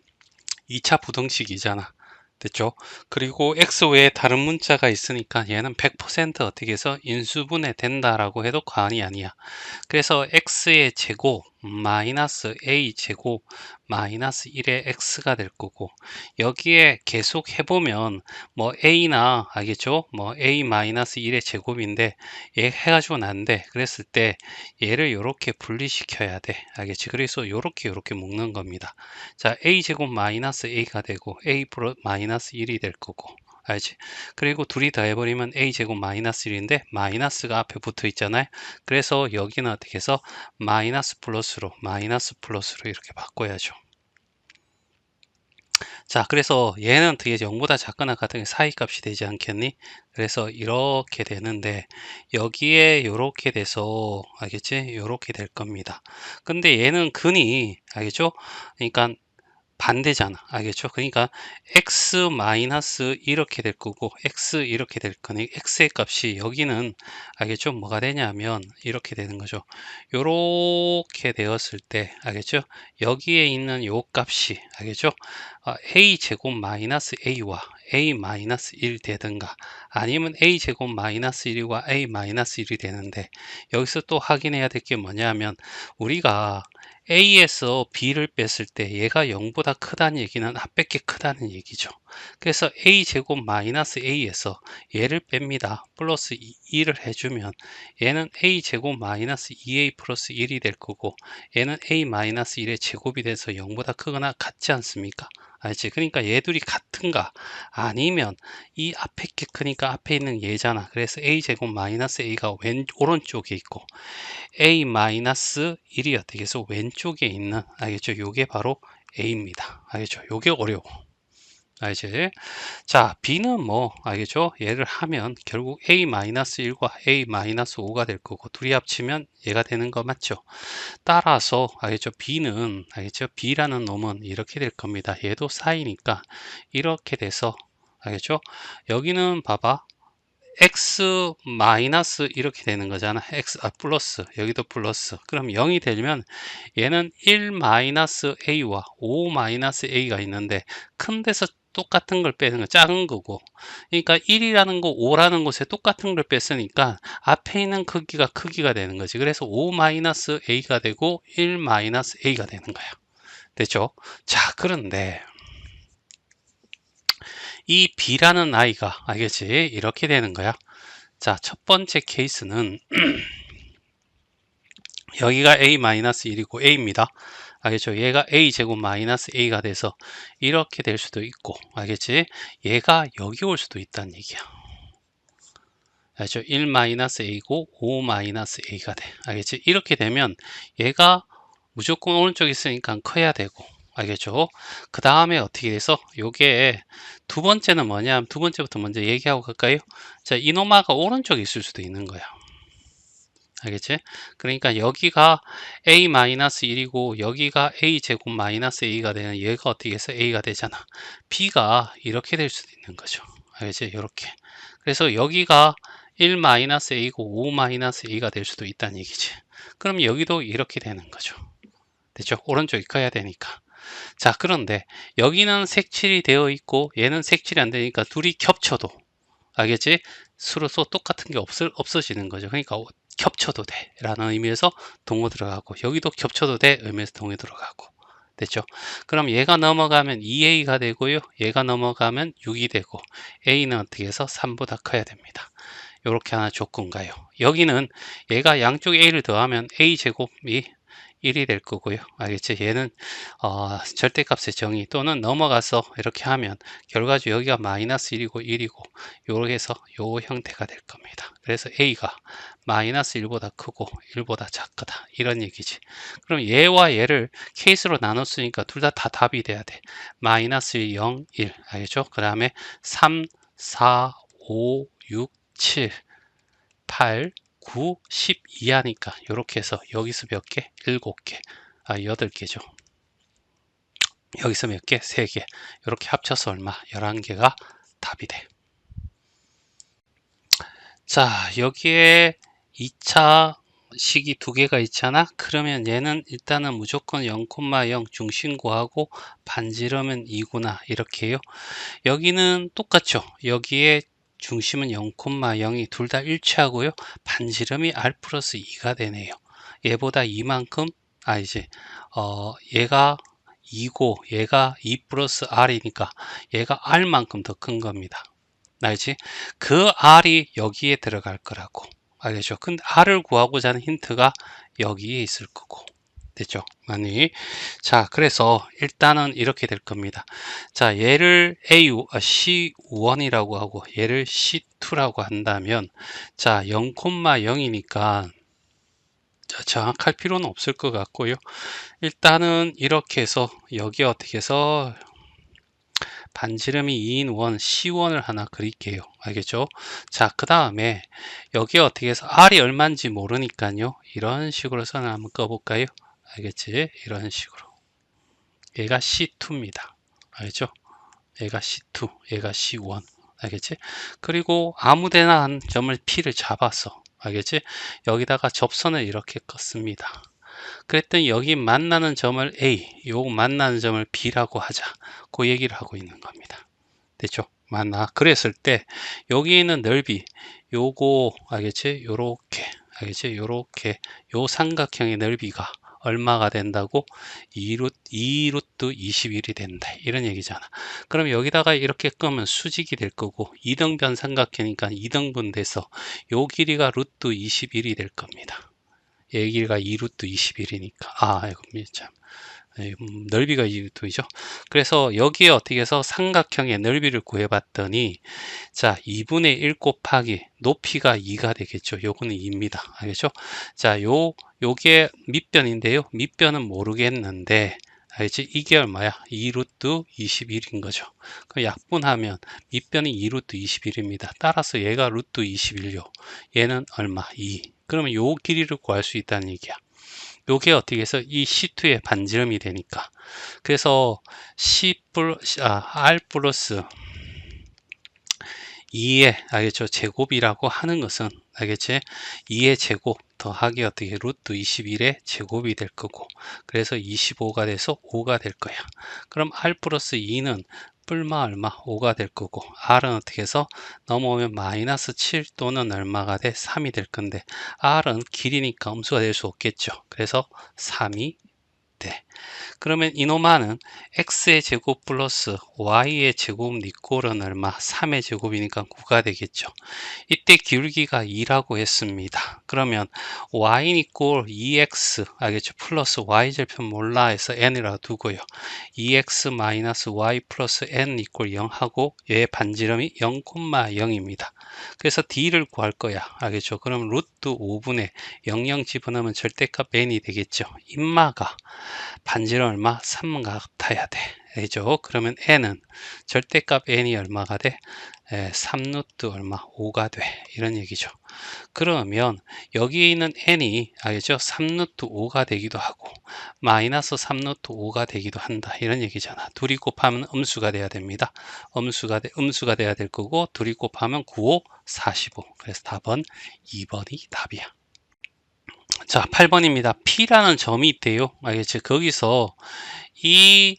2차 부등식이잖아. 됐죠? 그리고 x 외에 다른 문자가 있으니까 얘는 100% 어떻게 해서 인수분해 된다라고 해도 과언이 아니야. 그래서 x의 제곱 마이너스 a 제곱 마이너스 1의 x가 될 거고 여기에 계속 해보면 뭐 a나 알겠죠? 뭐 a 마이너스 1의 제곱인데 얘 해가지고 난데 그랬을 때 얘를 이렇게 분리시켜야 돼. 알겠지? 그래서 이렇게 묶는 겁니다. 자, a 제곱 마이너스 a가 되고 a 마이너스 1이 될 거고 알지? 그리고 둘이 더해버리면 a 제곱 마이너스 1인데 마이너스가 앞에 붙어 있잖아요. 그래서 여기는 어떻게 해서 마이너스 플러스로 이렇게 바꿔야죠. 자, 그래서 얘는 되게 0보다 작거나 같은 게 사이값이 되지 않겠니? 그래서 이렇게 되는데 여기에 이렇게 돼서 알겠지? 이렇게 될 겁니다. 근데 얘는 근이 알겠죠? 그러니까 반대잖아. 알겠죠? 그러니까 x 마이너스 이렇게 될 거고 x 이렇게 될 거니 x의 값이 여기는 알겠죠? 뭐가 되냐면 이렇게 되는 거죠. 요렇게 되었을 때 알겠죠? 여기에 있는 요 값이 알겠죠? a 제곱 마이너스 a와 a 마이너스 1 되든가 아니면 a 제곱 마이너스 1과 a 마이너스 1이 되는데 여기서 또 확인해야 될 게 뭐냐면 우리가 A에서 B를 뺐을 때 얘가 0보다 크다는 얘기는 앞에 게 크다는 얘기죠. 그래서 A제곱 마이너스 A에서 얘를 뺍니다. 플러스 2를 해주면 얘는 A제곱 마이너스 2A 플러스 1이 될 거고 얘는 A 마이너스 1의 제곱이 돼서 0보다 크거나 같지 않습니까? 알지? 그러니까 얘들이 같은가 아니면 이 앞에 게 크니까 앞에 있는 얘잖아. 그래서 A제곱 마이너스 A가 오른쪽에 있고 A-1이 어떻게 해서 왼쪽에 있는 알겠죠? 요게 바로 A입니다. 알겠죠? 요게 어려워. 알지? 자, B는 뭐 알겠죠? 얘를 하면 결국 A-1과 A-5가 될 거고 둘이 합치면 얘가 되는 거 맞죠? 따라서 알겠죠? B는 알겠죠? B라는 놈은 이렇게 될 겁니다. 얘도 4이니까 이렇게 돼서 알겠죠? 여기는 봐봐. x 마이너스 이렇게 되는 거잖아. x 플러스 여기도 플러스. 그럼 0이 되면 얘는 1 마이너스 a와 5 마이너스 a가 있는데 큰 데서 똑같은 걸 빼는 거 작은 거고. 그러니까 1이라는 거 5라는 곳에 똑같은 걸 뺐으니까 앞에 있는 크기가 되는 거지. 그래서 5 마이너스 a가 되고 1 마이너스 a가 되는 거야. 됐죠? 자, 그런데 이 b라는 아이가 알겠지? 이렇게 되는 거야. 자, 첫 번째 케이스는 여기가 a-1이고 a입니다. 알겠죠? 얘가 a제곱 마이너스 a가 돼서 이렇게 될 수도 있고 알겠지? 얘가 여기 올 수도 있다는 얘기야. 알겠죠? 1 마이너스 a고 5 마이너스 a가 돼. 알겠지? 이렇게 되면 얘가 무조건 오른쪽에 있으니까 커야 되고 알겠죠? 그 다음에 어떻게 돼서 요게 두 번째는 뭐냐? 두 번째부터 먼저 얘기하고 갈까요? 자, 이노마가 오른쪽에 있을 수도 있는 거야. 알겠지? 그러니까 여기가 a-1이고 여기가 a제곱 마이너스 a가 되는 얘가 어떻게 해서 a가 되잖아. b가 이렇게 될 수도 있는 거죠. 알겠지? 이렇게. 그래서 여기가 1 마이너스 a고 5 마이너스 a가 될 수도 있다는 얘기지. 그럼 여기도 이렇게 되는 거죠. 됐죠? 오른쪽이 커야 되니까. 자, 그런데 여기는 색칠이 되어 있고 얘는 색칠이 안 되니까 둘이 겹쳐도 알겠지? 수로서 똑같은 게 없어지는 거죠. 그러니까 겹쳐도 돼 라는 의미에서 동호 들어가고 여기도 겹쳐도 돼 의미에서 동호 들어가고 됐죠? 그럼 얘가 넘어가면 2a가 되고요. 얘가 넘어가면 6이 되고 a는 어떻게 해서 3보다 커야 됩니다. 이렇게 하나 조건가요. 여기는 얘가 양쪽 a를 더하면 a제곱이 1이 될 거고요. 알겠죠? 얘는 절대값의 정의 또는 넘어가서 이렇게 하면 결과적으로 여기가 마이너스 1이고 1이고 요렇게 해서 요 형태가 될 겁니다. 그래서 A가 마이너스 1보다 크고 1보다 작다 이런 얘기지. 그럼 얘와 얘를 케이스로 나눴으니까 둘 다 답이 돼야 돼. 마이너스 0, 1 알겠죠? 그 다음에 3, 4, 5, 6, 7, 8, 9, 12 하니까 이렇게 해서 여기서 몇 개? 7개, 8개죠. 여기서 몇 개? 3개. 이렇게 합쳐서 얼마? 11개가 답이 돼. 자, 여기에 2차 식이 두 개가 있잖아. 그러면 얘는 일단은 무조건 0,0 중심고하고 반지름은 2구나 이렇게요. 여기는 똑같죠. 여기에 중심은 0,0이 둘 다 일치하고요. 반지름이 r 플러스 2가 되네요. 얘보다 이만큼 이제 얘가 2고 얘가 2 플러스 r이니까 얘가 r만큼 더 큰 겁니다. 알지? 그 r이 여기에 들어갈 거라고. 알겠죠? 근데 r을 구하고자 하는 힌트가 여기에 있을 거고. 됐죠? 많이. 자, 그래서 일단은 이렇게 될 겁니다. 자, 얘를 C1이라고 하고 얘를 C2라고 한다면 자, 0,0이니까 정확할 필요는 없을 것 같고요. 일단은 이렇게 해서 여기 어떻게 해서 반지름이 2인 원 C1을 하나 그릴게요. 알겠죠? 자, 그 다음에 여기 어떻게 해서 R이 얼마인지 모르니까요. 이런 식으로 선을 한번 꺼볼까요? 알겠지? 이런 식으로. 얘가 C2입니다. 알겠죠? 얘가 C2, 얘가 C1. 알겠지? 그리고 아무데나 한 점을 P를 잡았어. 알겠지? 여기다가 접선을 이렇게 껐습니다. 그랬더니 여기 만나는 점을 A, 요 만나는 점을 B라고 하자. 그 얘기를 하고 있는 겁니다. 됐죠? 만나. 그랬을 때 여기 있는 넓이 요거 알겠지? 요렇게 알겠지? 요렇게 요 삼각형의 넓이가 얼마가 된다고? 2루트 21이 된다. 이런 얘기잖아. 그럼 여기다가 이렇게 끄면 수직이 될 거고 2등변 삼각형이니까 2등분 돼서 요 길이가 루트 21이 될 겁니다. 얘 길이가 2루트 21이니까. 아, 이거 참. 넓이가 2루트이죠. 그래서 여기에 어떻게 해서 삼각형의 넓이를 구해봤더니 자 2분의 1 곱하기 높이가 2가 되겠죠. 요거는 2입니다. 알겠죠? 자 요게 밑변인데요. 밑변은 모르겠는데 알겠지? 이게 얼마야? 2루트 21인 거죠. 그럼 약분하면 밑변이 2루트 21입니다. 따라서 얘가 루트 21요. 얘는 얼마? 2. 그러면 요 길이를 구할 수 있다는 얘기야. 요게 어떻게 해서 이 C2의 반지름이 되니까. 그래서 R 플러스 2의 알겠죠? 제곱이라고 하는 것은 알겠지? 2의 제곱 더하기 어떻게 루트 21의 제곱이 될 거고 그래서 25가 돼서 5가 될 거야. 그럼 R 플러스 2는 뿔마 얼마? 5가 될 거고 R은 어떻게 해서 넘어오면 마이너스 7 또는 얼마가 돼? 3이 될 건데 R은 길이니까 음수가 될 수 없겠죠. 그래서 3이 돼. 그러면 이놈아는 x의 제곱 플러스 y의 제곱 니꼴은 얼마? 3의 제곱이니까 9가 되겠죠. 이때 기울기가 2라고 했습니다. 그러면 y 니꼴 2x 알겠죠? 플러스 y절편 몰라 해서 n이라고 두고요. 2x 마이너스 y 플러스 n 이꼴 0 하고 얘의 반지름이 0,0입니다. 그래서 d를 구할 거야. 알겠죠? 그럼 루트 5분의 00 집어넣으면 절대값 n이 되겠죠. 인마가 반지름 얼마? 3 같아야 돼. 알죠? 그러면 n은 절대값 n이 얼마가 돼? 3루트 얼마? 5가 돼. 이런 얘기죠. 그러면 여기 있는 n이 알겠죠? 3루트 5가 되기도 하고 마이너스 3루트 5가 되기도 한다. 이런 얘기잖아. 둘이 곱하면 음수가 돼야 됩니다. 음수가 돼야 될 거고 둘이 곱하면 9, 5, 45. 그래서 답은 2번이 답이야. 자, 8번입니다. P라는 점이 있대요. 알겠지? 거기서 이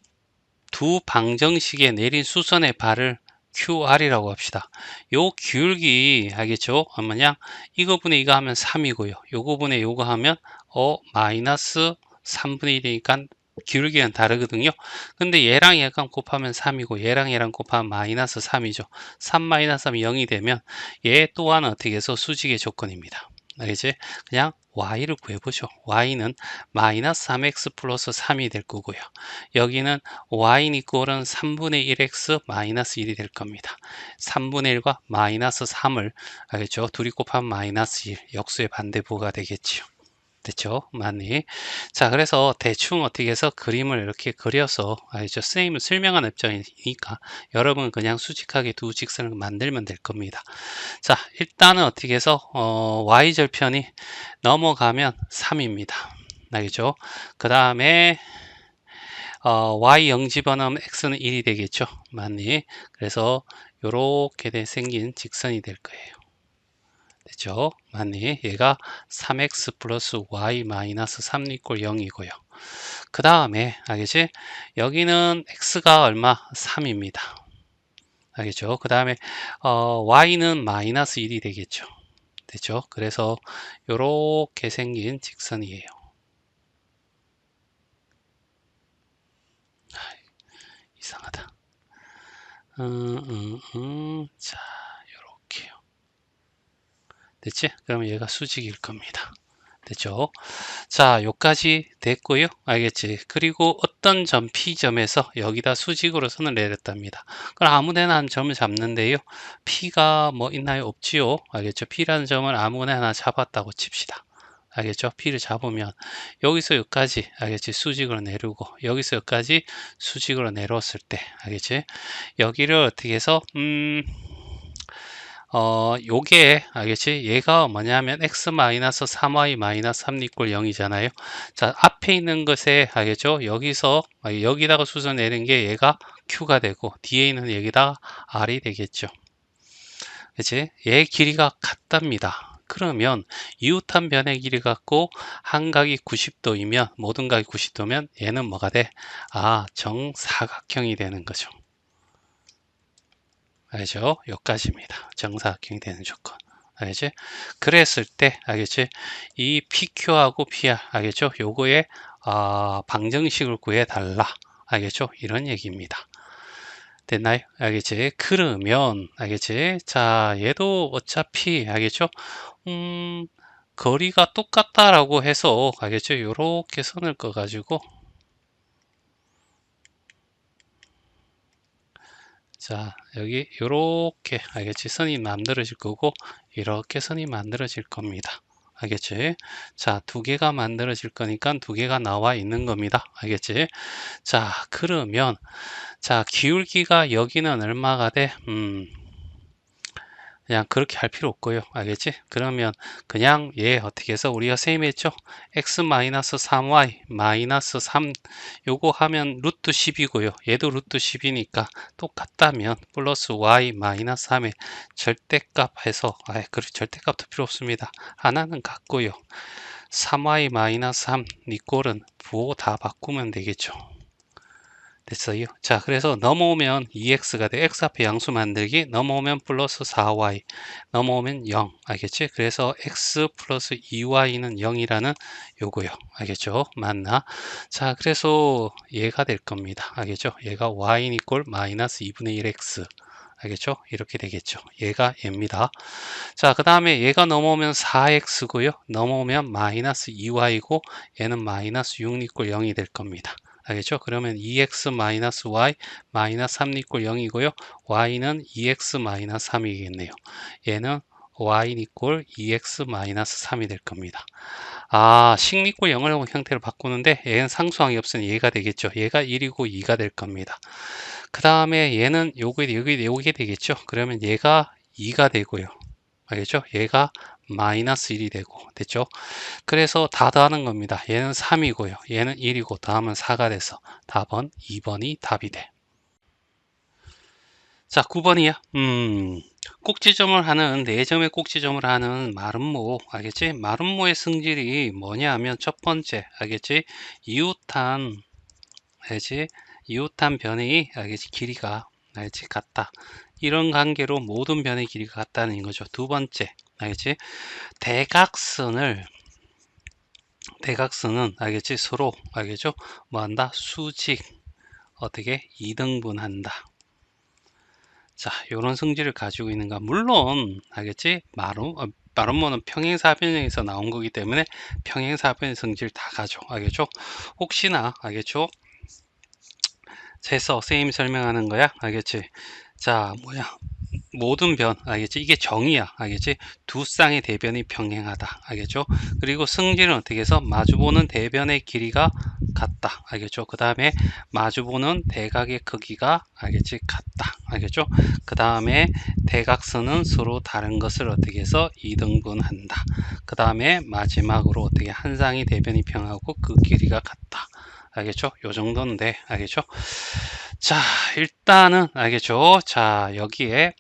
두 방정식에 내린 수선의 발을 QR이라고 합시다. 요 기울기 알겠죠? 얼마냐? 이거분의 이거 하면 3이고요. 요거분의 요거 하면 마이너스 3분의 1이니까 기울기는 다르거든요. 근데 얘랑 얘랑 곱하면 3이고 얘랑 얘랑 곱하면 마이너스 3이죠. 3 마이너스 3이 0이 되면 얘 또한 어떻게 해서 수직의 조건입니다. 알겠지? 그냥 y를 구해보죠. y는 마이너스 3x 플러스 3이 될 거고요. 여기는 y 이꼴은 3분의 1x 마이너스 1이 될 겁니다. 3분의 1과 마이너스 3을 알겠죠? 둘이 곱하면 마이너스 1 역수의 반대부호가 되겠죠. 됐죠? 맞니? 자, 그래서 대충 어떻게 해서 그림을 이렇게 그려서 알죠? 선생님은 설명한 입장이니까 여러분 그냥 수직하게 두 직선을 만들면 될 겁니다. 자, 일단은 어떻게 해서 y절편이 넘어가면 3입니다. 알겠죠? 그 다음에 y 0 집어넣으면 x는 1이 되겠죠? 맞니? 그래서 요렇게 생긴 직선이 될 거예요. 됐죠? 맞니? 얘가 3x 플러스 y 마이너스 3 이꼴 0이고요. 그 다음에 알겠지? 여기는 x가 얼마? 3입니다. 알겠죠? 그 다음에 y는 마이너스 1이 되겠죠. 됐죠? 그래서 요렇게 생긴 직선이에요. 이상하다. 자, 요렇게요. 됐지? 그러면 얘가 수직일 겁니다. 됐죠? 자, 요까지 됐고요. 알겠지? 그리고 어떤 점 P점에서 여기다 수직으로 선을 내렸답니다. 그럼 아무데나 한 점을 잡는데요. P가 뭐 있나요? 없지요? 알겠죠? P라는 점을 아무데나 잡았다고 칩시다. 알겠죠? P를 잡으면 여기서 여기까지 알겠지? 수직으로 내리고 여기서 여기까지 수직으로 내려왔을 때 알겠지? 여기를 어떻게 해서 요게 알겠지? 얘가 뭐냐면 x-3y-3 이꼴 0이잖아요. 자, 앞에 있는 것에 알겠죠? 여기서 여기다가 수소 내는 게 얘가 q가 되고 뒤에 있는 여기다 r이 되겠죠. 그치? 얘 길이가 같답니다. 그러면 이웃한 변의 길이 같고 한 각이 90도이면 모든 각이 90도면 얘는 뭐가 돼? 아, 정사각형이 되는 거죠. 알죠? 여기까지입니다. 정사각형이 되는 조건. 알겠지? 그랬을 때, 알겠지? 이 PQ하고 PR, 알겠죠? 요거의 방정식을 구해달라. 알겠죠? 이런 얘기입니다. 됐나요? 알겠지? 그러면, 알겠지? 자, 얘도 어차피, 알겠죠? 음, 거리가 똑같다라고 해서, 알겠죠? 요렇게 선을 꺼가지고, 자, 여기 요렇게 알겠지? 선이 만들어질 거고 이렇게 선이 만들어질 겁니다. 알겠지? 자, 두 개가 만들어질 거니까 두 개가 나와 있는 겁니다. 알겠지? 자, 그러면 자, 기울기가 여기는 얼마가 돼? 그냥 그렇게 할 필요 없고요. 알겠지? 그러면 그냥 얘 어떻게 해서 우리가 세임했죠? x-3y-3 요거 하면 루트 10이고요. 얘도 루트 10이니까 똑같다면 플러스 y-3의 절대값 해서 그래 절대값도 필요 없습니다. 하나는 같고요. 3y-3 니꼴은 부호 다 바꾸면 되겠죠. 됐어요. 자, 그래서 넘어오면 2x가 돼. x 앞에 양수 만들기. 넘어오면 플러스 4y. 넘어오면 0. 알겠지? 그래서 x 플러스 2y는 0이라는 요거요. 알겠죠? 맞나? 자, 그래서 얘가 될 겁니다. 알겠죠? 얘가 y 이꼴 마이너스 2분의 1x. 알겠죠? 이렇게 되겠죠. 얘가 얘입니다. 자, 그 다음에 얘가 넘어오면 4x고요. 넘어오면 마이너스 2y고 얘는 마이너스 6 이꼴 0이 될 겁니다. 알겠죠? 그러면 2x 마이너스 y 마이너스 3 이꼴 0이고요. y는 2x 마이너스 3이겠네요. 얘는 y 이꼴 2x 마이너스 3이 될 겁니다. 아, 식리꼴 0을 형태를 바꾸는데 얘는 상수항이 없으니 얘가 되겠죠. 얘가 1이고 2가 될 겁니다. 그 다음에 얘는 요게 되겠죠. 그러면 얘가 2가 되고요. 알겠죠? 얘가 마이너스 1이 되고 됐죠? 그래서 다 더하는 겁니다. 얘는 3이고요. 얘는 1이고 다음은 4가 돼서 답은 2번이 답이 돼. 자, 9번이야. 꼭지점을 하는 4점의 꼭지점을 하는 마름모 알겠지? 마름모의 성질이 뭐냐 하면 첫 번째 알겠지? 이웃한 알겠지? 이웃한 변의 알겠지? 길이가 알겠지? 같다. 이런 관계로 모든 변의 길이가 같다는 거죠. 두 번째 알겠지? 대각선은 알겠지? 서로 알겠죠? 뭐 한다? 수직 어떻게 2등분한다. 자, 요런 성질을 가지고 있는가? 물론 알겠지? 마름모는 평행사변형에서 나온 거기 때문에 평행사변의 성질 다 가져. 알겠죠? 혹시나 알겠죠? 재서 선생님이 설명하는 거야. 알겠지? 자, 뭐야? 모든 변, 알겠지? 이게 정의야. 알겠지? 두 쌍의 대변이 평행하다. 알겠죠? 그리고 성질은 어떻게 해서 마주보는 대변의 길이가 같다. 알겠죠? 그 다음에 마주보는 대각의 크기가 알겠지? 같다. 알겠죠? 그 다음에 대각선은 서로 다른 것을 어떻게 해서 2등분한다. 그 다음에 마지막으로 어떻게 한 쌍의 대변이 평하고 그 길이가 같다. 알겠죠? 요 정도인데, 알겠죠? 자, 일단은, 알겠죠? 자, 여기에,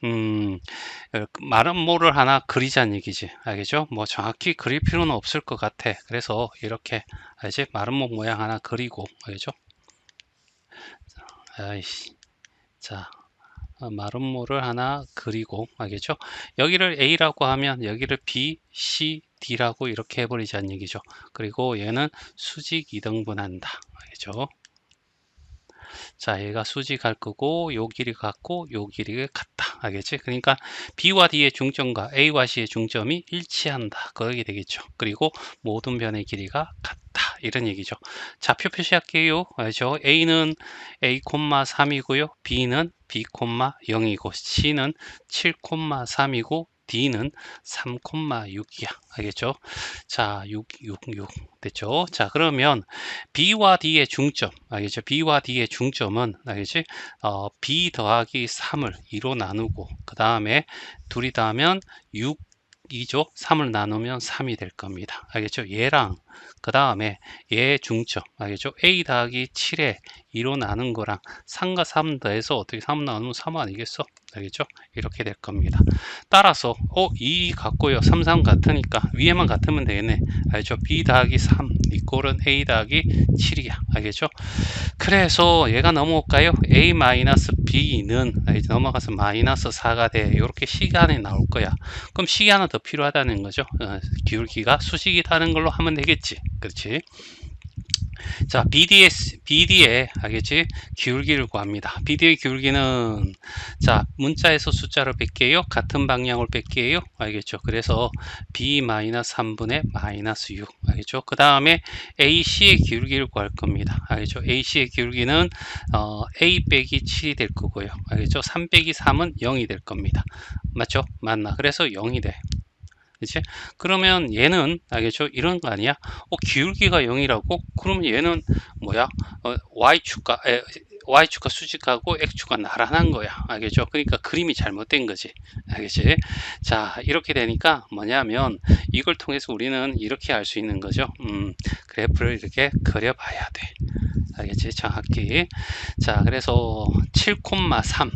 마름모를 하나 그리자는 얘기지. 알겠죠? 뭐 정확히 그릴 필요는 없을 것 같아. 그래서 이렇게, 알지? 마름모 모양 하나 그리고, 알겠죠? 아이씨. 자, 마름모를 하나 그리고, 알겠죠? 여기를 A라고 하면 여기를 B, C, D라고 이렇게 해버리자는 얘기죠. 그리고 얘는 수직 이등분한다. 알겠죠? 자, 얘가 수직할 거고 요 길이 같고 요 길이가 같다. 알겠지? 그러니까 B와 D의 중점과 A와 C의 중점이 일치한다. 그러게 되겠죠. 그리고 모든 변의 길이가 같다. 이런 얘기죠. 좌표 표시할게요. 알죠? A는 A,3이고요. B는 B,0이고 C는 7,3이고 D는 3,6이야. 알겠죠? 자, 6 됐죠? 자, 그러면 B와 D의 중점, 알겠죠? B와 D의 중점은, 알겠지? B 더하기 3을 2로 나누고, 그 다음에 둘이 더하면 6이죠? 3을 나누면 3이 될 겁니다. 알겠죠? 얘랑, 그 다음에 얘의 중점, 알겠죠? A 더하기 7에 2로 나눈 거랑 3과 3 더해서 어떻게 3 나누면 3 아니겠어? 알겠죠? 이렇게 될 겁니다. 따라서 2 같고요. 3, 3 같으니까 위에만 같으면 되겠네. 알죠? B 더하기 3 이꼴은 A 더하기 7이야. 알겠죠? 그래서 얘가 넘어올까요? A-B는 넘어가서 마이너스 4가 돼. 이렇게 시간이 나올 거야. 그럼 시기 하나 더 필요하다는 거죠. 기울기가 수식이라는 걸로 하면 되겠지. 그렇지? 자, BD의 알겠지? 기울기를 구합니다. BD의 기울기는 자, 문자에서 숫자를 뺄게요. 같은 방향을 뺄게요. 알겠죠? 그래서 B-3분의 -6 알겠죠? 그 다음에 AC의 기울기를 구할 겁니다. 알겠죠? AC의 기울기는 A 빼기 7이 될 거고요. 알겠죠? 3 빼기 3은 0이 될 겁니다. 맞죠? 맞나? 그래서 0이 돼. 그치? 그러면 얘는 알겠죠? 이런 거 아니야? 기울기가 0이라고? 그러면 얘는 뭐야? Y축과 수직하고 X축과 나란한 거야. 알겠죠? 그러니까 그림이 잘못된 거지. 알겠지? 자, 이렇게 되니까 뭐냐면 이걸 통해서 우리는 이렇게 알 수 있는 거죠. 그래프를 이렇게 그려봐야 돼. 알겠지? 정확히. 자, 그래서 7,3.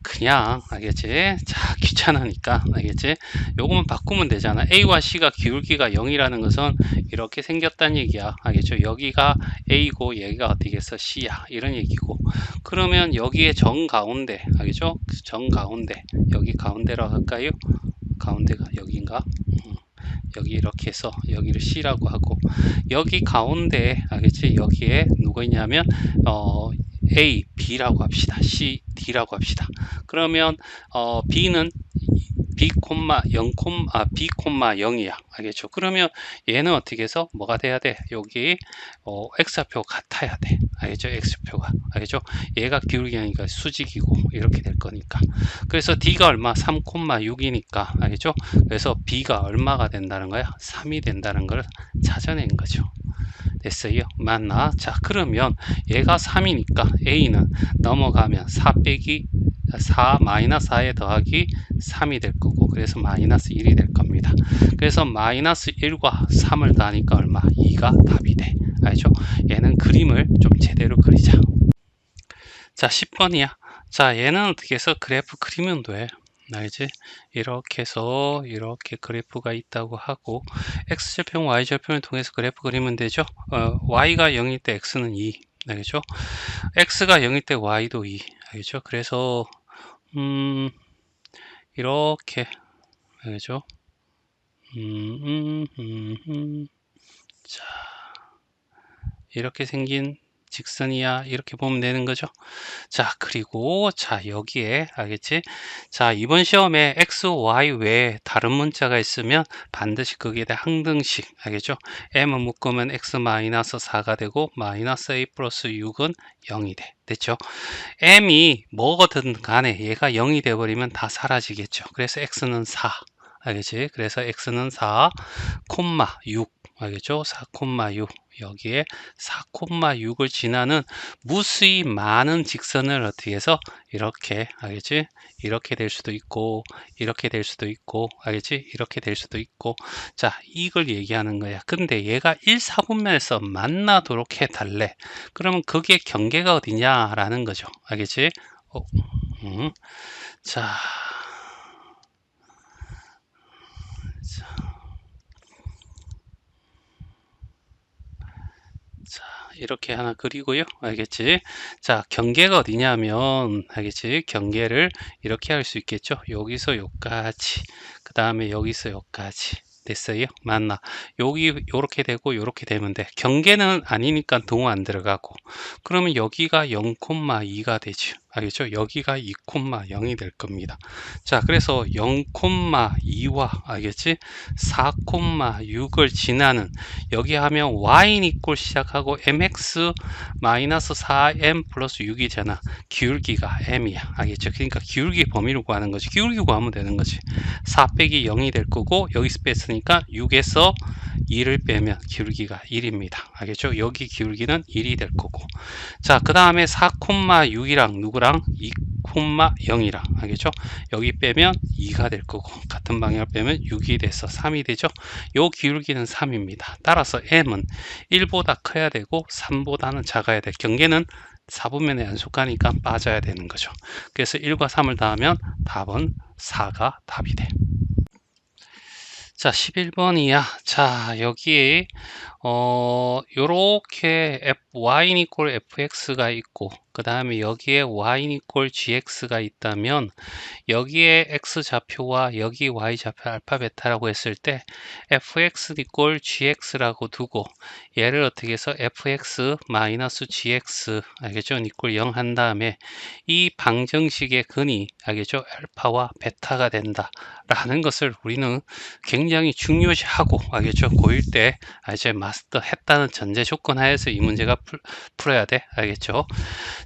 그냥 알겠지? 자, 귀찮으니까 알겠지? 요거만 바꾸면 되잖아. A와 C가 기울기가 0이라는 것은 이렇게 생겼다는 얘기야. 알겠죠? 여기가 A고 여기가 어디겠어? C야. 이런 얘기고. 그러면 여기에 정 가운데, 알겠죠? 정 가운데. 여기 가운데라고 할까요? 가운데가 여기인가? 여기 이렇게 해서 여기를 C라고 하고, 여기 가운데 알겠지? 여기에 누가 있냐면 A, B라고 합시다. C, D라고 합시다. 그러면 B는 B, 0, B, 0이야. 알겠죠? 그러면 얘는 어떻게 해서 뭐가 돼야 돼? 여기 X표 같아야 돼. 알겠죠? X표가. 알겠죠? 얘가 기울기니까 수직이고 이렇게 될 거니까. 그래서 D가 얼마? 3,6이니까. 알겠죠? 그래서 B가 얼마가 된다는 거야? 3이 된다는 걸 찾아낸 거죠. 됐어요? 맞나? 자, 그러면 얘가 3이니까 A는 넘어가면 4 빼기 4 마이너스 4에 더하기 3이 될 거고, 그래서 마이너스 1이 될 겁니다. 그래서 마이너스 1과 3을 더하니까 얼마? 2가 답이 돼. 알죠? 얘는 그림을 좀 제대로 그리자. 자, 10번이야. 자, 얘는 어떻게 해서 그래프 그리면 돼. 알지? 이렇게 해서 이렇게 그래프가 있다고 하고, x절편, y절편을 통해서 그래프 그리면 되죠. y가 0일 때 x는 2, 알겠죠? x가 0일 때 y도 2, 알겠죠? 그래서 이렇게, 알겠죠? 자, 이렇게 생긴 직선이야. 이렇게 보면 되는 거죠. 자, 그리고 자, 여기에 알겠지? 자, 이번 시험에 x, y 외에 다른 문자가 있으면 반드시 거기에 대한 항등식, 알겠죠? m은 묶으면 x-4가 되고 마이너스 a 플러스 6은 0이 돼. 됐죠? m이 뭐거든 간에 얘가 0이 돼 버리면 다 사라지겠죠. 그래서 x는 4. 알겠지? 그래서 x는 4, 6 알겠죠? 4,6 여기에 4,6을 지나는 무수히 많은 직선을 어떻게 해서 이렇게, 알겠지? 이렇게 될 수도 있고 이렇게 될 수도 있고, 알겠지? 이렇게 될 수도 있고. 자, 이걸 얘기하는 거야. 근데 얘가 1, 4분면에서 만나도록 해달래. 그러면 그게 경계가 어디냐 라는 거죠. 알겠지? 자, 이렇게 하나 그리고요. 알겠지? 자, 경계가 어디냐면, 알겠지? 경계를 이렇게 할 수 있겠죠? 여기서 여기까지, 그 다음에 여기서 여기까지. 됐어요? 맞나? 여기 요렇게 되고 요렇게 되면 돼. 경계는 아니니까 동호 안 들어가고. 그러면 여기가 0,2가 되죠. 알겠죠? 여기가 2,0이 될 겁니다. 자, 그래서 0,2와 알겠지? 4,6을 지나는 여기 하면 y는 이꼴 시작하고 mx 마이너스 4m 플러스 6이잖아. 기울기가 m이야. 알겠죠? 그러니까 기울기 범위를 구하는 거지. 기울기 구하면 되는 거지. 4 빼기 0이 될 거고 여기서 뺐으니까 6에서 2를 빼면 기울기가 1입니다. 알겠죠? 여기 기울기는 1이 될 거고. 자, 그 다음에 4,6이랑 누구랑 2,0이랑 알겠죠? 여기 빼면 2가 될 거고 같은 방향을 빼면 6이 돼서 3이 되죠? 요 기울기는 3입니다. 따라서 m은 1보다 커야 되고 3보다는 작아야 돼. 경계는 4분면의 연속하니까 빠져야 되는 거죠. 그래서 1과 3을 더하면 답은 4가 답이 돼. 자, 11번이야. 자, 여기 요렇게 y는 이꼴 fx가 있고 그 다음에 여기에 y는 이꼴 gx가 있다면 여기에 x 좌표와 여기 y 좌표 알파 베타라고 했을 때 fx 이꼴 gx라고 두고 얘를 어떻게 해서 fx 마이너스 gx 알겠죠? 이꼴 0 한 다음에 이 방정식의 근이 알겠죠? 알파와 베타가 된다 라는 것을 우리는 굉장히 중요시하고 알겠죠? 고1 때 이제 마스터 했다는 전제 조건 하에서 이 문제가 풀어야 돼. 알겠죠?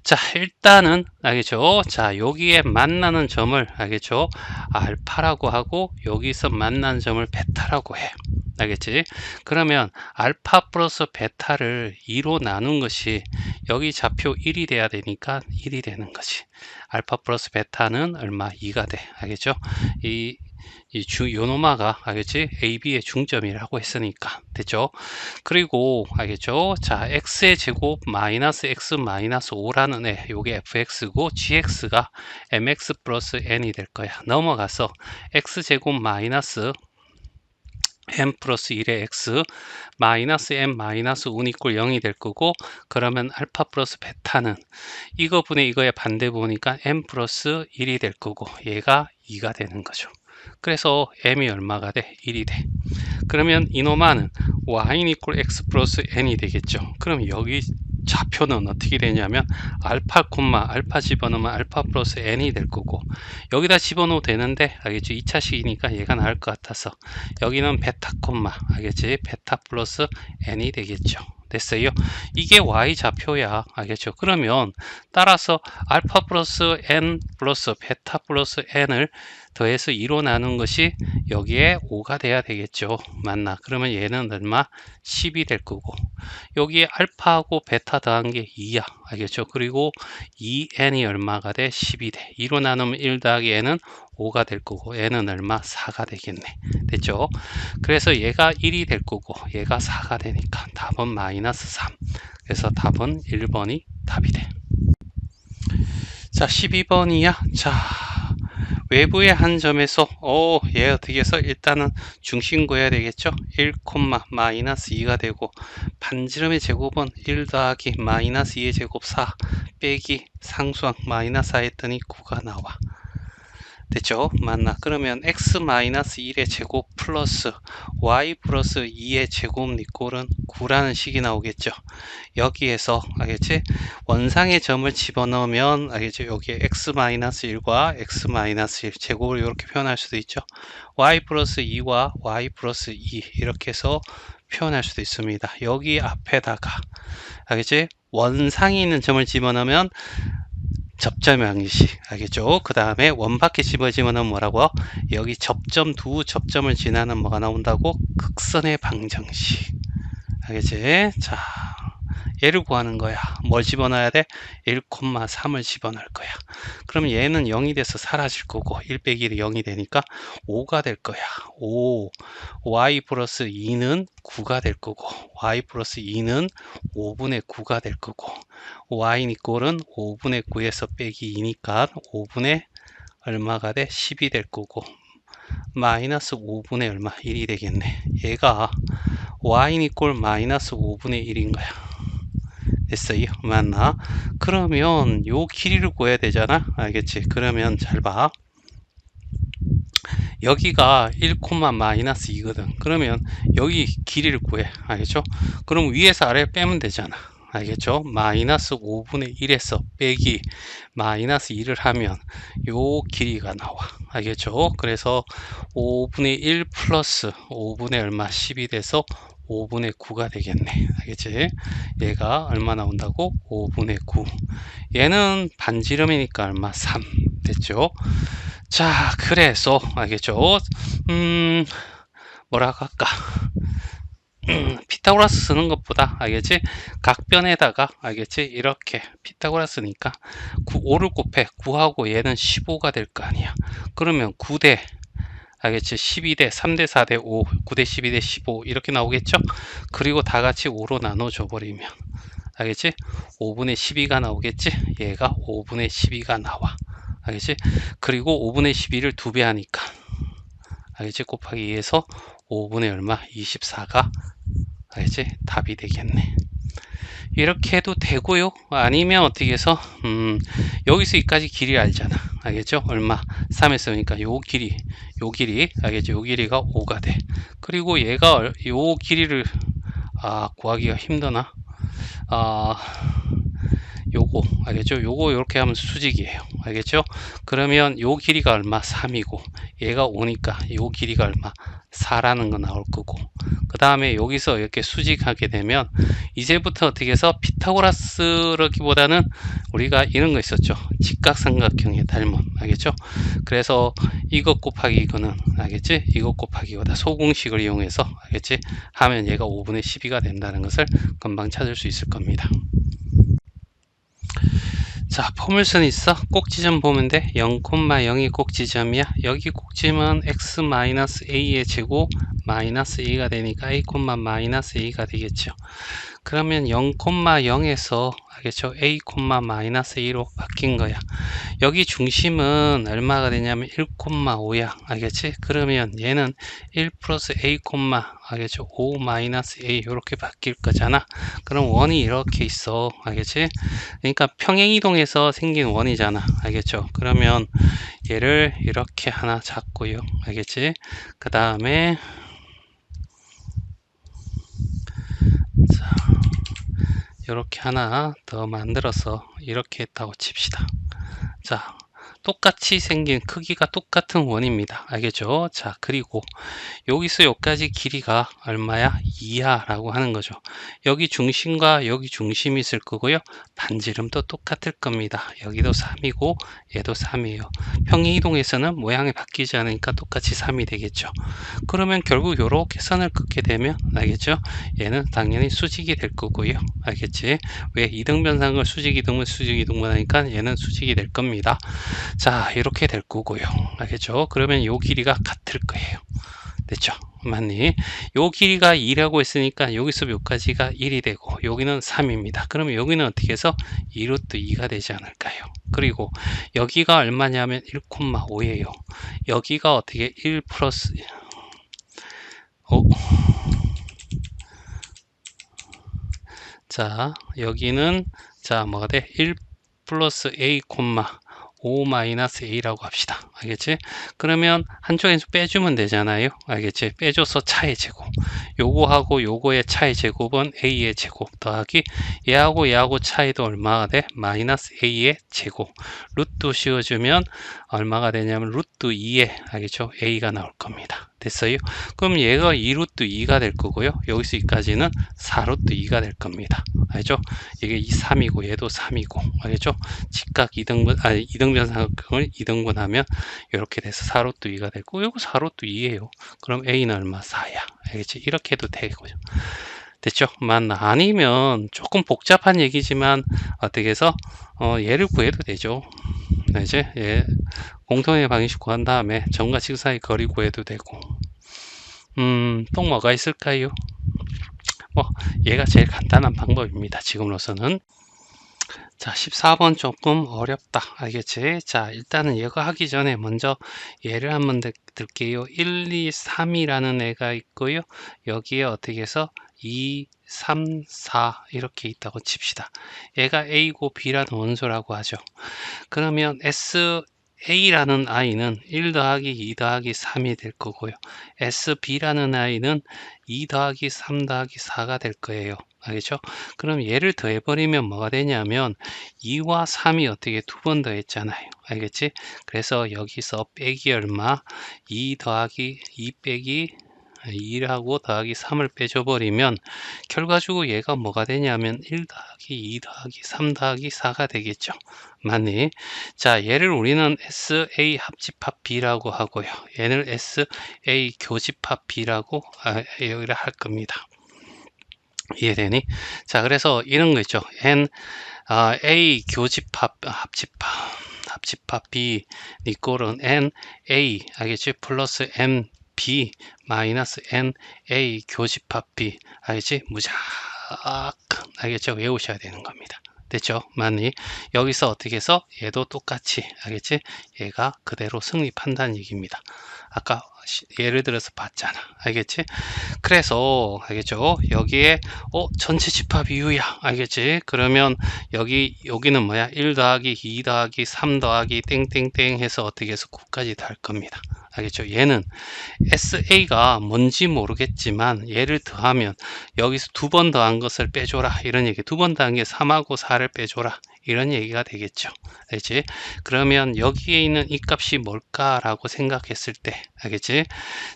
자, 일단은 알겠죠? 자, 여기에 만나는 점을 알겠죠? 알파라고 하고 여기서 만나는 점을 베타라고 해. 알겠지? 그러면 알파 플러스 베타를 2로 나눈 것이 여기 좌표 1이 돼야 되니까 1이 되는 거지. 알파 플러스 베타는 얼마? 2가 돼. 알겠죠? 요노마가 알겠지? AB의 중점이라고 했으니까 됐죠? 그리고 알겠죠? 자, x의 제곱 마이너스 x 마이너스 5라는 애 요게 fx고 gx가 mx 플러스 n이 될 거야. 넘어가서 x 제곱 마이너스 m 플러스 1의 x 마이너스 m 마이너스 운 이꼴 0이 될 거고 그러면 알파 플러스 베타는 이거분의 이거의 반대 보니까 m 플러스 1이 될 거고 얘가 2가 되는 거죠. 그래서 m이 얼마가 돼? 1이 돼. 그러면 이놈아는 y는 이꼴 x 플러스 n이 되겠죠. 그럼 여기 좌표는 어떻게 되냐면 알파 콤마 알파 집어넣으면 알파 플러스 n이 될 거고 여기다 집어넣어도 되는데 알겠지? 2차식이니까 얘가 나을 것 같아서 여기는 베타 콤마 알겠지? 베타 플러스 n이 되겠죠. 됐어요? 이게 y 좌표야. 알겠죠? 그러면 따라서 알파 플러스 n 플러스 베타 플러스 n을 더해서 2로 나눈 것이 여기에 5가 돼야 되겠죠. 맞나? 그러면 얘는 얼마? 10이 될 거고 여기에 알파하고 베타 더한 게 2야. 알겠죠? 그리고 2n이 얼마가 돼? 10이 돼. 2로 나누면 1 더하기 n은 5가 될 거고 얘는 얼마? 4가 되겠네. 됐죠? 그래서 얘가 1이 될 거고 얘가 4가 되니까 답은 마이너스 3. 그래서 답은 1번이 답이 돼. 자, 12번이야. 자, 외부의 한 점에서 얘 어떻게 해서 일단은 중심 구해야 되겠죠. 1, 마이너스 2가 되고 반지름의 제곱은 1 더하기 마이너스 2의 제곱 4 빼기 상수항 마이너스 4 했더니 9가 나와. 됐죠? 맞나? 그러면 x 마이너스 1의 제곱 플러스 y 플러스 2의 제곱 니꼴은 9라는 식이 나오겠죠? 여기에서 알겠지? 원상의 점을 집어넣으면 알겠죠? 여기에 x 마이너스 1과 x 마이너스 1 제곱을 이렇게 표현할 수도 있죠? y 플러스 2와 y 플러스 2 이렇게 해서 표현할 수도 있습니다. 여기 앞에다가 알겠지? 원상이 있는 점을 집어넣으면 접점의 방정식 알겠죠? 그 다음에 원밖에 집어지면 뭐라고? 여기 접점 두 접점을 지나는 뭐가 나온다고? 극선의 방정식 알겠지? 자, 얘를 구하는 거야. 뭘 집어넣어야 돼? 1,3을 집어넣을 거야. 그럼 얘는 0이 돼서 사라질 거고 1 빼기 1이 0이 되니까 5가 될 거야. 5 y 플러스 2는 9가 될 거고 y 플러스 2는 5분의 9가 될 거고 y 이꼴은 5분의 9에서 빼기 2니까 5분의 얼마가 돼? 10이 될 거고 마이너스 5분의 얼마? 1이 되겠네. 얘가 y 이꼴 마이너스 5분의 1인 거야. 됐어요? 맞나? 그러면 요 길이를 구해야 되잖아. 알겠지? 그러면 잘 봐. 여기가 1, 마이너스 2거든. 그러면 여기 길이를 구해. 알겠죠? 그럼 위에서 아래 빼면 되잖아. 알겠죠? 마이너스 5분의 1에서 빼기 마이너스 2를 하면 요 길이가 나와. 알겠죠? 그래서 5분의 1 플러스 5분의 얼마 10이 돼서 5분의 9가 되겠네. 알겠지? 얘가 얼마 나온다고? 5분의 9. 얘는 반지름이니까 얼마? 3 됐죠? 자, 그래서 알겠죠? 뭐라고 할까? 피타고라스 쓰는 것보다 알겠지? 각변에다가 알겠지? 이렇게 피타고라스니까 5를 곱해 9하고 얘는 15가 될 거 아니야. 그러면 9대 알겠지? 12대 3대 4대 5 9대 12대 15 이렇게 나오겠죠? 그리고 다 같이 5로 나눠줘 버리면 알겠지? 5분의 12가 나오겠지? 얘가 5분의 12가 나와. 알겠지? 그리고 5분의 12를 2배 하니까 알겠지? 곱하기 2에서 5분의 얼마? 24가 알겠지? 답이 되겠네. 이렇게 해도 되고요. 아니면 어떻게 해서 여기서 여기까지 길이 알잖아. 알겠죠? 얼마? 3 했으니까 요 길이 알겠죠? 요 길이가 5가 돼. 그리고 얘가 요 길이를 구하기가 힘드나? 아 요거 알겠죠? 요거 이렇게 하면 수직이에요. 알겠죠? 그러면 요 길이가 얼마? 3이고 얘가 5니까 요 길이가 얼마? 4라는 거 나올 거고 그 다음에 여기서 이렇게 수직하게 되면 이제부터 어떻게 해서 피타고라스라기보다는 우리가 이런 거 있었죠. 직각삼각형의 닮은 알겠죠? 그래서 이것 곱하기 이거는 알겠지? 이것 곱하기 이거다 소공식을 이용해서 알겠지? 하면 얘가 5분의 12가 된다는 것을 금방 찾을 수 있을 겁니다. 자, 포물선 있어? 꼭지점 보면 돼. 0,0이 꼭지점이야. 여기 꼭지점은 x-a의 제곱 마이너스 a가 되니까 a, 마이너스 a가 되겠죠. 그러면 0,0에서 알겠죠? a, 마이너스 a로 바뀐 거야. 여기 중심은 얼마가 되냐면 1,5야. 알겠지? 그러면 얘는 1 플러스 a, 알겠죠? 5 마이너스 a 이렇게 바뀔 거잖아. 그럼 원이 이렇게 있어. 알겠지? 그러니까 평행이동에서 생긴 원이잖아. 알겠죠? 그러면 얘를 이렇게 하나 잡고요. 알겠지? 그 다음에 이렇게 하나 더 만들어서 이렇게 했다고 칩시다. 자, 똑같이 생긴 크기가 똑같은 원입니다. 알겠죠? 자, 그리고 여기서 여기까지 길이가 얼마야? 2야 라고 하는 거죠. 여기 중심과 여기 중심이 있을 거고요. 반지름도 똑같을 겁니다. 여기도 3이고 얘도 3이에요. 평행이동에서는 모양이 바뀌지 않으니까 똑같이 3이 되겠죠. 그러면 결국 이렇게 선을 긋게 되면 알겠죠? 얘는 당연히 수직이 될 거고요. 알겠지? 왜 이등변상을 수직이동은 수직이동만 하니까 얘는 수직이 될 겁니다. 자, 이렇게 될 거고요. 알겠죠? 그러면 요 길이가 같을 거예요. 됐죠? 맞니? 요 길이가 2라고 했으니까 여기서 여기까지가 1이 되고 여기는 3입니다. 그러면 여기는 어떻게 해서 2루트 2가 되지 않을까요? 그리고 여기가 얼마냐면 1,5예요. 여기가 어떻게 1 플러스 자, 여기는 자, 뭐가 돼? 1 플러스 a, 5 마이너스 a라고 합시다. 알겠지? 그러면 한쪽에서 빼주면 되잖아요. 알겠지? 빼줘서 차의 제곱. 요거하고 요거의 차의 제곱은 a의 제곱 더하기 얘하고 얘하고 차이도 얼마가 돼? 마이너스 a의 제곱. 루트 씌워주면 얼마가 되냐면 루트 2에 알겠죠? a가 나올 겁니다. 됐어요? 그럼 얘가 2루트 2가 될 거고요. 여기서 여기까지는 4루트 2가 될 겁니다. 알죠? 이게 3이고 얘도 3이고 알겠죠? 직각 2등변삼각형을 2등분하면 이렇게 돼서 4루트 2가 되고 이거 4루트 2예요. 그럼 a는 얼마? 4야. 알겠지? 이렇게 해도 되고요. 됐죠? 맞나? 아니면 조금 복잡한 얘기지만 어떻게 해서 얘를 구해도 되죠. 이제 예, 공통의 방식 구한 다음에 점과 직 사이 거리 구해도 되고 또 뭐가 있을까요? 뭐 얘가 제일 간단한 방법입니다. 지금으로서는. 자, 14번 조금 어렵다. 알겠지? 자, 일단은 얘가 하기 전에 먼저 얘를 한번 들게요. 1, 2, 3이라는 애가 있고요. 여기에 어떻게 해서 2, 3, 4 이렇게 있다고 칩시다. 얘가 A고 B라는 원소라고 하죠. 그러면 S SA라는 i는 1 더하기 2 더하기 3이 될 거고요. SB라는 i는 2 더하기 3 더하기 4가 될 거예요. 알겠죠? 그럼 얘를 더해버리면 뭐가 되냐면 2와 3이 어떻게 두 번 더했잖아요. 알겠지? 그래서 여기서 빼기 얼마? 2 더하기 2 빼기 2하고 더하기 3을 빼줘버리면 결과적으로 얘가 뭐가 되냐면 1 더하기 2 더하기 3 더하기 4가 되겠죠. 맞니? 자, 얘를 우리는 SA 합집합 B라고 하고요. 얘를 SA 교집합 B라고 여기를 할 겁니다. 이해되니? 자, 그래서 이런 거 있죠. A 교집합 합집합 B 이꼴은 NA 알겠지? 플러스 B 마이너스 NA 교집합 B 알겠지? 무작 알겠죠? 외우셔야 되는 겁니다. 됐죠? 맞니? 여기서 어떻게 해서 얘도 똑같이 알겠지? 얘가 그대로 성립한다는 얘기입니다. 아까 예를 들어서 봤잖아. 알겠지? 그래서 알겠죠? 여기에 전체 집합 이유야. 알겠지? 그러면 여기는 뭐야? 1 더하기 2 더하기 3 더하기 땡땡땡 해서 어떻게 해서 9까지 달 겁니다. 알겠죠? 얘는 SA가 뭔지 모르겠지만 얘를 더하면 여기서 두 번 더한 것을 빼줘라 이런 얘기. 두 번 더한 게 3하고 4를 빼줘라 이런 얘기가 되겠죠. 알겠지? 그러면 여기에 있는 이 값이 뭘까라고 생각했을 때 알겠지?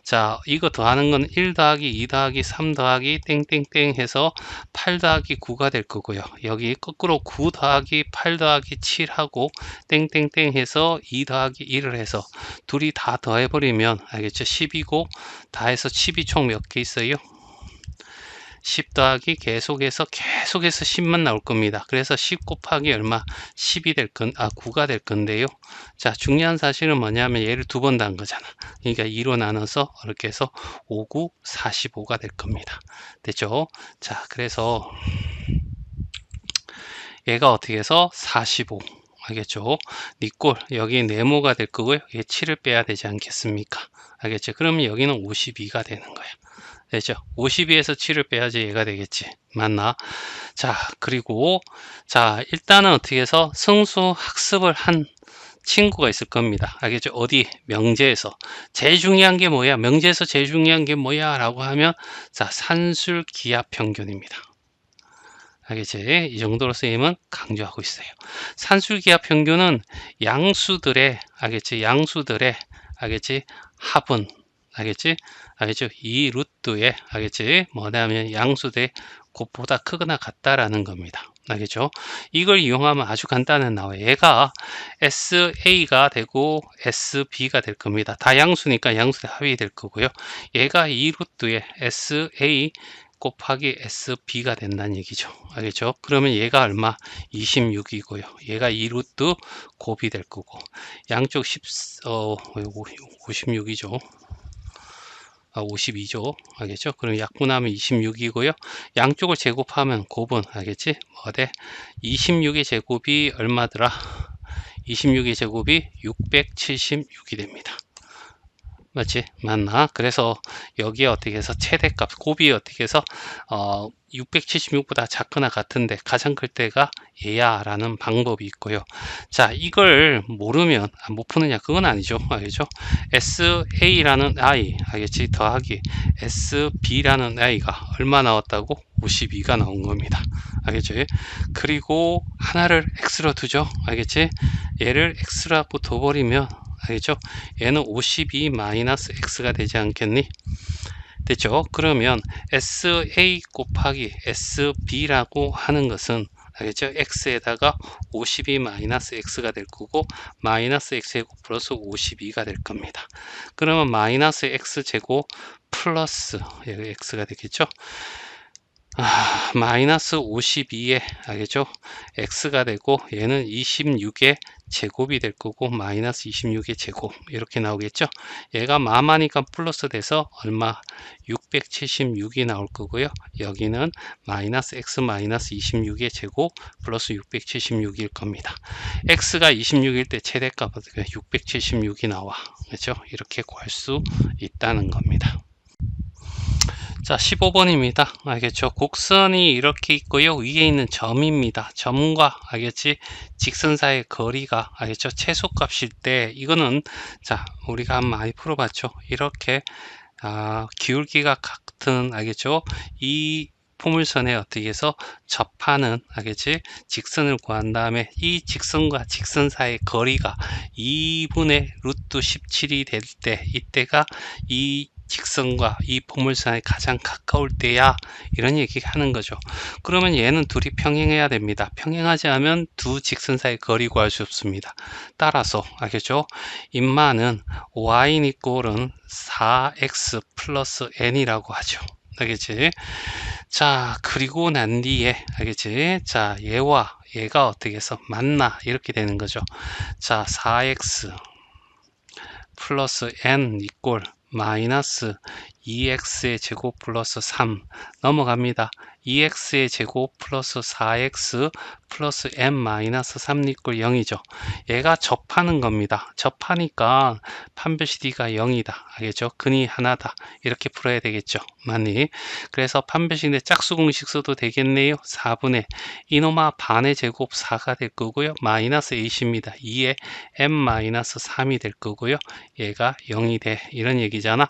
자, 이거 더하는 건 1 더하기 2 더하기 3 더하기 땡땡땡 해서 8 더하기 9가 될 거고요. 여기 거꾸로 9 더하기 8 더하기 7하고 땡땡땡 해서 2 더하기 1을 해서 둘이 다 더해버리면 알겠죠? 10이고 다 해서 10이 총 몇 개 있어요? 10 더하기 계속해서 10만 나올 겁니다. 그래서 10 곱하기 얼마? 10이 될 건, 9가 될 건데요. 자, 중요한 사실은 뭐냐면 얘를 두 번 더한 거잖아. 그러니까 2로 나눠서 이렇게 해서 5, 9, 45가 될 겁니다. 됐죠? 자, 그래서 얘가 어떻게 해서 45. 알겠죠? 니꼴 여기 네모가 될 거고요. 얘 7을 빼야 되지 않겠습니까? 알겠죠? 그러면 여기는 52가 되는 거야. 되죠? 52에서 7을 빼야지 얘가 되겠지. 맞나? 자, 그리고 자, 일단은 어떻게 해서 성수 학습을 한 친구가 있을 겁니다. 알겠죠? 어디? 명제에서. 제일 중요한 게 뭐야? 명제에서 제일 중요한 게 뭐야? 라고 하면 자, 산술 기하 평균입니다. 알겠지? 이 정도로 선생님은 강조하고 있어요. 산술 기하 평균은 양수들의 알겠지? 양수들의 알겠지? 합은 알겠지? 알겠죠? 이 루트에 알겠지? 뭐냐면 양수대 곱보다 크거나 같다라는 겁니다. 알겠죠? 이걸 이용하면 아주 간단한 나와요. 얘가 SA가 되고 SB가 될 겁니다. 다 양수니까 양수대 합이 될 거고요. 얘가 이 루트에 SA 곱하기 SB가 된다는 얘기죠. 알겠죠? 그러면 얘가 얼마? 26이고요. 얘가 이 루트 곱이 될 거고 양쪽 56이죠. 52죠. 알겠죠? 그럼 약분하면 26이고요. 양쪽을 제곱하면 곱은 알겠지? 뭐 돼? 26의 제곱이 얼마더라? 26의 제곱이 676이 됩니다. 맞지? 맞나? 그래서 여기에 어떻게 해서 최대값, 곱이 어떻게 해서 676보다 작거나 같은데 가장 클 때가 얘야 라는 방법이 있고요. 자, 이걸 모르면 못 푸느냐? 그건 아니죠. 알겠죠? SA라는 I 알겠지? 더하기 SB라는 I가 얼마 나왔다고? 52가 나온 겁니다. 알겠죠? 그리고 하나를 X로 두죠. 알겠지? 얘를 X라고 둬버리면 알겠죠? 얘는 52 마이너스 x가 되지 않겠니? 됐죠? 그러면 SA 곱하기 SB라고 하는 것은 알겠죠? x에다가 52 마이너스 x가 될 거고 마이너스 x제곱 플러스 52가 될 겁니다. 그러면 마이너스 x제곱 플러스 여기 x가 되겠죠? 마이너스 52에 알겠죠? x가 되고 얘는 26의 제곱이 될 거고 마이너스 26의 제곱 이렇게 나오겠죠? 얘가 마마니까 플러스 돼서 얼마? 676이 나올 거고요. 여기는 마이너스 x 마이너스 26의 제곱 플러스 676일 겁니다. x가 26일 때 최대값 676이 나와. 그렇죠? 이렇게 구할 수 있다는 겁니다. 자, 15번입니다. 알겠죠? 곡선이 이렇게 있고요. 위에 있는 점입니다. 점과 알겠지? 직선 사이의 거리가 알겠죠? 최소값일 때 이거는 자, 우리가 많이 풀어봤죠. 이렇게 기울기가 같은 알겠죠? 이 포물선에 어떻게 해서 접하는 알겠지? 직선을 구한 다음에 이 직선과 직선 사이의 거리가 2분의 루트 17이 될 때 이때가 이 직선과 이 포물선에 가장 가까울 때야 이런 얘기 하는 거죠. 그러면 얘는 둘이 평행해야 됩니다. 평행하지 않으면 두 직선 사이 거리 구할 수 없습니다. 따라서 알겠죠? 인마는 y는 이꼴은 4x 플러스 n이라고 하죠. 알겠지? 자, 그리고 난 뒤에 알겠지? 자, 얘와 얘가 어떻게 해서 만나 이렇게 되는 거죠. 자, 4x 플러스 n 이꼴 마이너스 2x의 제곱 플러스 3 넘어갑니다. 2x의 제곱 플러스 4x 플러스 n 마이너스 3 이꼴 0이죠. 얘가 접하는 겁니다. 접하니까 판별시 d가 0이다. 알겠죠? 근이 하나다. 이렇게 풀어야 되겠죠. 맞니? 그래서 판별식인데 짝수 공식 써도 되겠네요. 4분의 이놈아 반의 제곱 4가 될 거고요. 마이너스 8입니다. 2에 n 마이너스 3이 될 거고요. 얘가 0이 돼. 이런 얘기잖아.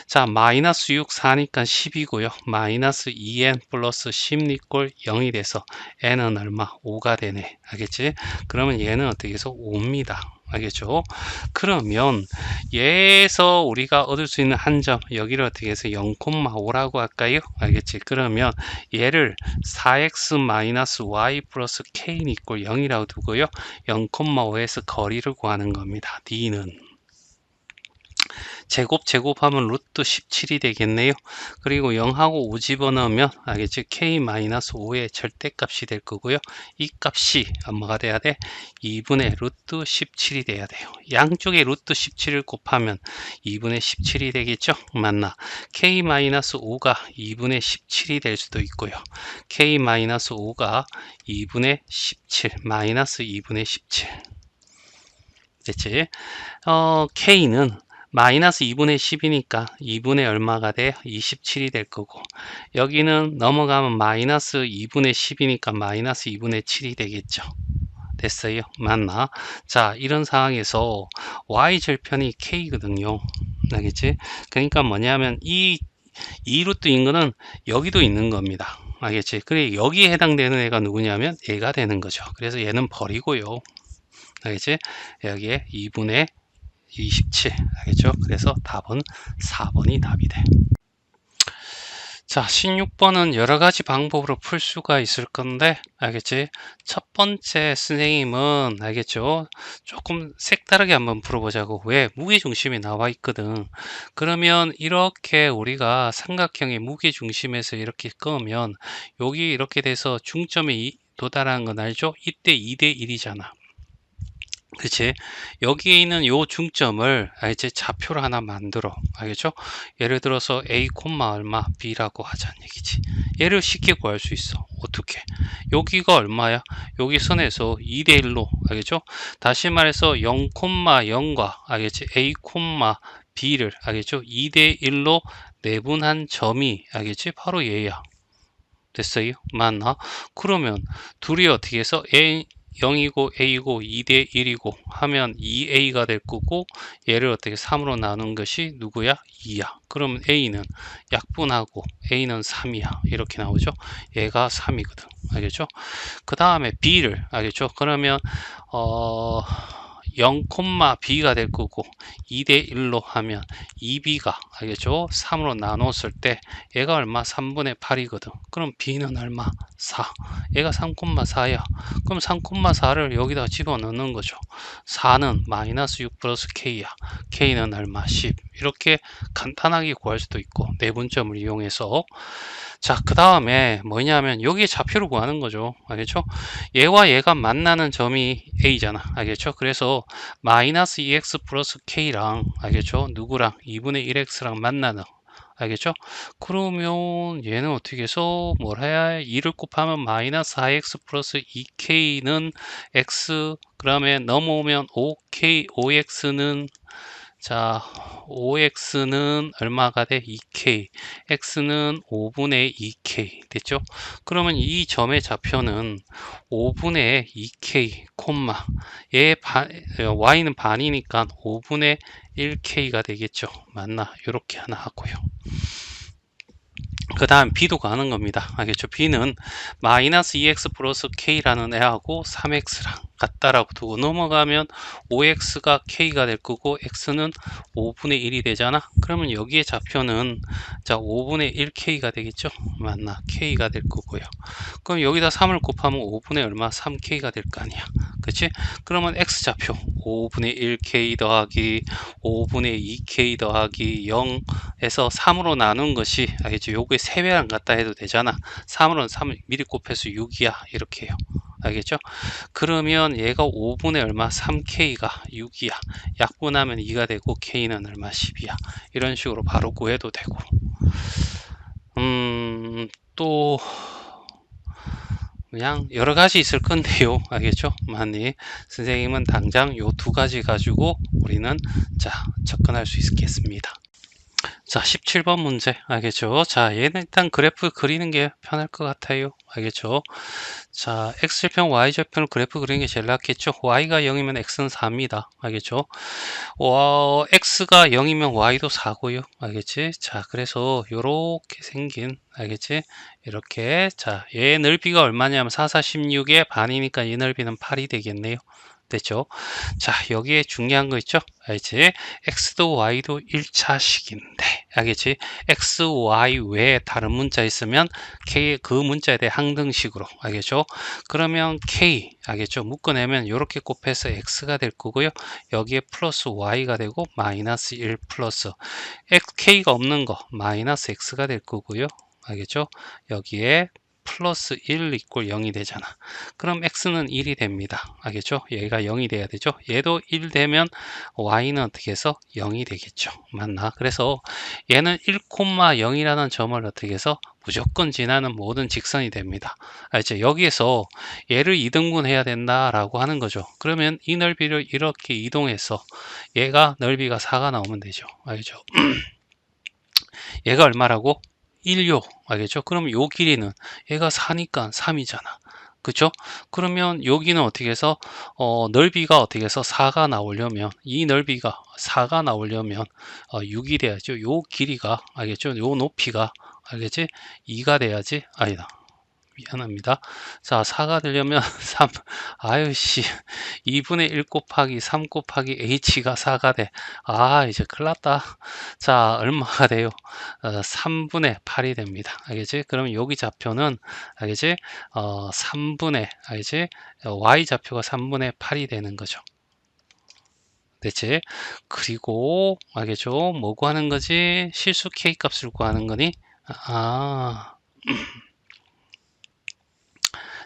자, 마이너스 6, 4니까 10이고요. 마이너스 2n 플러스 10 이꼴 0이 돼서 n은 얼마? 5가 되네. 알겠지? 그러면 얘는 어떻게 해서 5입니다. 알겠죠? 그러면 얘에서 우리가 얻을 수 있는 한 점, 여기를 어떻게 해서 0,5라고 할까요? 알겠지? 그러면 얘를 4x-y 플러스 k는 이꼴 0이라고 두고요. 0,5에서 거리를 구하는 겁니다. d는 제곱하면 루트 17이 되겠네요. 그리고 0하고 5 집어넣으면 알겠지? k-5의 절대값이 될 거고요. 이 값이 뭐가 돼야 돼? 2분의 루트 17이 돼야 돼요. 양쪽에 루트 17을 곱하면 2분의 17이 되겠죠? 맞나? k-5가 2분의 17이 될 수도 있고요. k-5가 2분의 17 마이너스 2분의 17 됐지? k는 마이너스 2분의 10이니까 2분의 얼마가 돼? 27이 될 거고 여기는 넘어가면 마이너스 2분의 10이니까 마이너스 2분의 7이 되겠죠. 됐어요? 맞나? 자, 이런 상황에서 y절편이 k거든요. 알겠지? 그러니까 뭐냐면 이 루트인 거는 여기도 있는 겁니다. 알겠지? 그래 여기에 해당되는 애가 누구냐면 얘가 되는 거죠. 그래서 얘는 버리고요. 알겠지? 여기에 2분의 27 알겠죠? 그래서 답은 4번이 답이 돼. 자, 16번은 여러 가지 방법으로 풀 수가 있을 건데 알겠지? 첫 번째 선생님은 알겠죠? 조금 색다르게 한번 풀어보자고. 왜? 무게중심이 나와 있거든. 그러면 이렇게 우리가 삼각형의 무게중심에서 이렇게 끄면 여기 이렇게 돼서 중점에 도달하는 건 알죠? 이때 2대 1이잖아. 그치? 여기에 있는 요 중점을 이제 좌표를 하나 만들어. 알겠죠? 예를 들어서 A, 얼마 B라고 하자는 얘기지. 얘를 쉽게 구할 수 있어. 어떻게? 여기가 얼마야? 여기 선에서 2대 1로 알겠죠? 다시 말해서 0,0과 알겠지? A, B를 알겠죠? 2대 1로 내분한 점이 알겠지? 바로 얘야. 됐어요? 맞나? 그러면 둘이 어떻게 해서 0이고 A고 2대 1이고 하면 2A가 될 거고 얘를 어떻게 3으로 나눈 것이 누구야? 2야. 그러면 A는 약분하고 A는 3이야. 이렇게 나오죠. 얘가 3이거든. 알겠죠? 그 다음에 B를 알겠죠? 그러면 0, B가 될 거고 2대 1로 하면 2B가 알겠죠? 3으로 나눴을 때 얘가 얼마? 3분의 8이거든. 그럼 B는 얼마? 4. 얘가 3,4야. 그럼 3,4를 여기다 집어넣는 거죠. 4는 마이너스 6 플러스 K야. K는 얼마? 10. 이렇게 간단하게 구할 수도 있고 내분점을 이용해서 자, 그 다음에 뭐냐면 여기에 좌표를 구하는 거죠. 알겠죠? 얘와 얘가 만나는 점이 A잖아. 알겠죠? 그래서 마이너스 2x 플러스 K랑 알겠죠? 누구랑 2분의 1x랑 만나는 알겠죠? 그러면 얘는 어떻게 해서 뭘 해야 해? 2를 곱하면 마이너스 4x 플러스 2k는 x 그 다음에 넘어오면 5k, 5x는 자, 5x는 얼마가 돼? 2k. x는 5분의 2k. 됐죠? 그러면 이 점의 좌표는 5분의 2k, 콤마. y는 반이니까 5분의 1k가 되겠죠. 맞나? 이렇게 하나 하고요. 그 다음 b도 가는 겁니다. 알겠죠? b는 마이너스 2x 플러스 k라는 애하고 3x랑 같다라고 두고 넘어가면 5x가 k가 될 거고 x는 5분의 1이 되잖아. 그러면 여기에 좌표는 자 5분의 1k가 되겠죠. 맞나? k가 될 거고요. 그럼 여기다 3을 곱하면 5분의 얼마? 3k가 될 거 아니야. 그치? 그러면 x좌표 5분의 1k 더하기 5분의 2k 더하기 0에서 3으로 나눈 것이 알겠죠? 요거에 3배랑 갖다 해도 되잖아. 3으로는 3 미리 곱해서 6이야. 이렇게 해요. 알겠죠? 그러면 얘가 5분의 얼마? 3k가 6이야. 약분하면 2가 되고 k는 얼마? 10이야. 이런 식으로 바로 구해도 되고. 또 그냥 여러 가지 있을 건데요. 알겠죠? 만약 선생님은 당장 요 두 가지 가지고 우리는 자 접근할 수 있겠습니다. 자 17번 문제 알겠죠? 자 얘는 일단 그래프 그리는 게 편할 것 같아요. 알겠죠? 자 x절편 y절편을 그래프 그리는 게 제일 낫겠죠? y가 0이면 x는 4입니다. 알겠죠? x가 0이면 y도 4고요. 알겠지? 자 그래서 요렇게 생긴 알겠지? 이렇게 자 얘 넓이가 얼마냐면 4, 4, 16의 반이니까 이 넓이는 8이 되겠네요. 됐죠? 자 여기에 중요한 거 있죠? 알겠지? x도 y도 1차식인데 알겠지? x, y 외에 다른 문자 있으면 k 그 문자에 대해 항등식으로 알겠죠? 그러면 k 알겠죠? 묶어내면 이렇게 곱해서 x가 될 거고요. 여기에 플러스 y가 되고 마이너스 1 플러스 k가 없는 거 마이너스 x가 될 거고요. 알겠죠? 여기에 플러스 1 이꼴 0이 되잖아. 그럼 x는 1이 됩니다. 알겠죠? 얘가 0이 돼야 되죠? 얘도 1 되면 y는 어떻게 해서 0이 되겠죠. 맞나? 그래서 얘는 1,0이라는 점을 어떻게 해서 무조건 지나는 모든 직선이 됩니다. 알죠? 여기에서 얘를 2등분 해야 된다라고 하는 거죠. 그러면 이 넓이를 이렇게 이동해서 얘가 넓이가 4가 나오면 되죠. 알죠? 얘가 얼마라고? 1요. 알겠죠? 그럼 요 길이는 얘가 4니까 3이잖아. 그쵸? 그러면 여기는 어떻게 해서 넓이가 어떻게 해서 4가 나오려면 이 넓이가 4가 나오려면 6이 돼야죠. 요 길이가 알겠죠? 요 높이가 알겠지? 2가 돼야지. 아니다. 미안합니다. 자, 4가 되려면 3, 아유씨, 2분의 1 곱하기 3 곱하기 h가 4가 돼. 아, 이제 큰일 났다. 자, 얼마가 돼요? 3분의 8이 됩니다. 알겠지? 그럼 여기 좌표는, 알겠지? 3분의, 알겠지? y 좌표가 3분의 8이 되는 거죠. 됐지? 그리고, 알겠죠? 뭐 구하는 거지? 실수 k 값을 구하는 거니?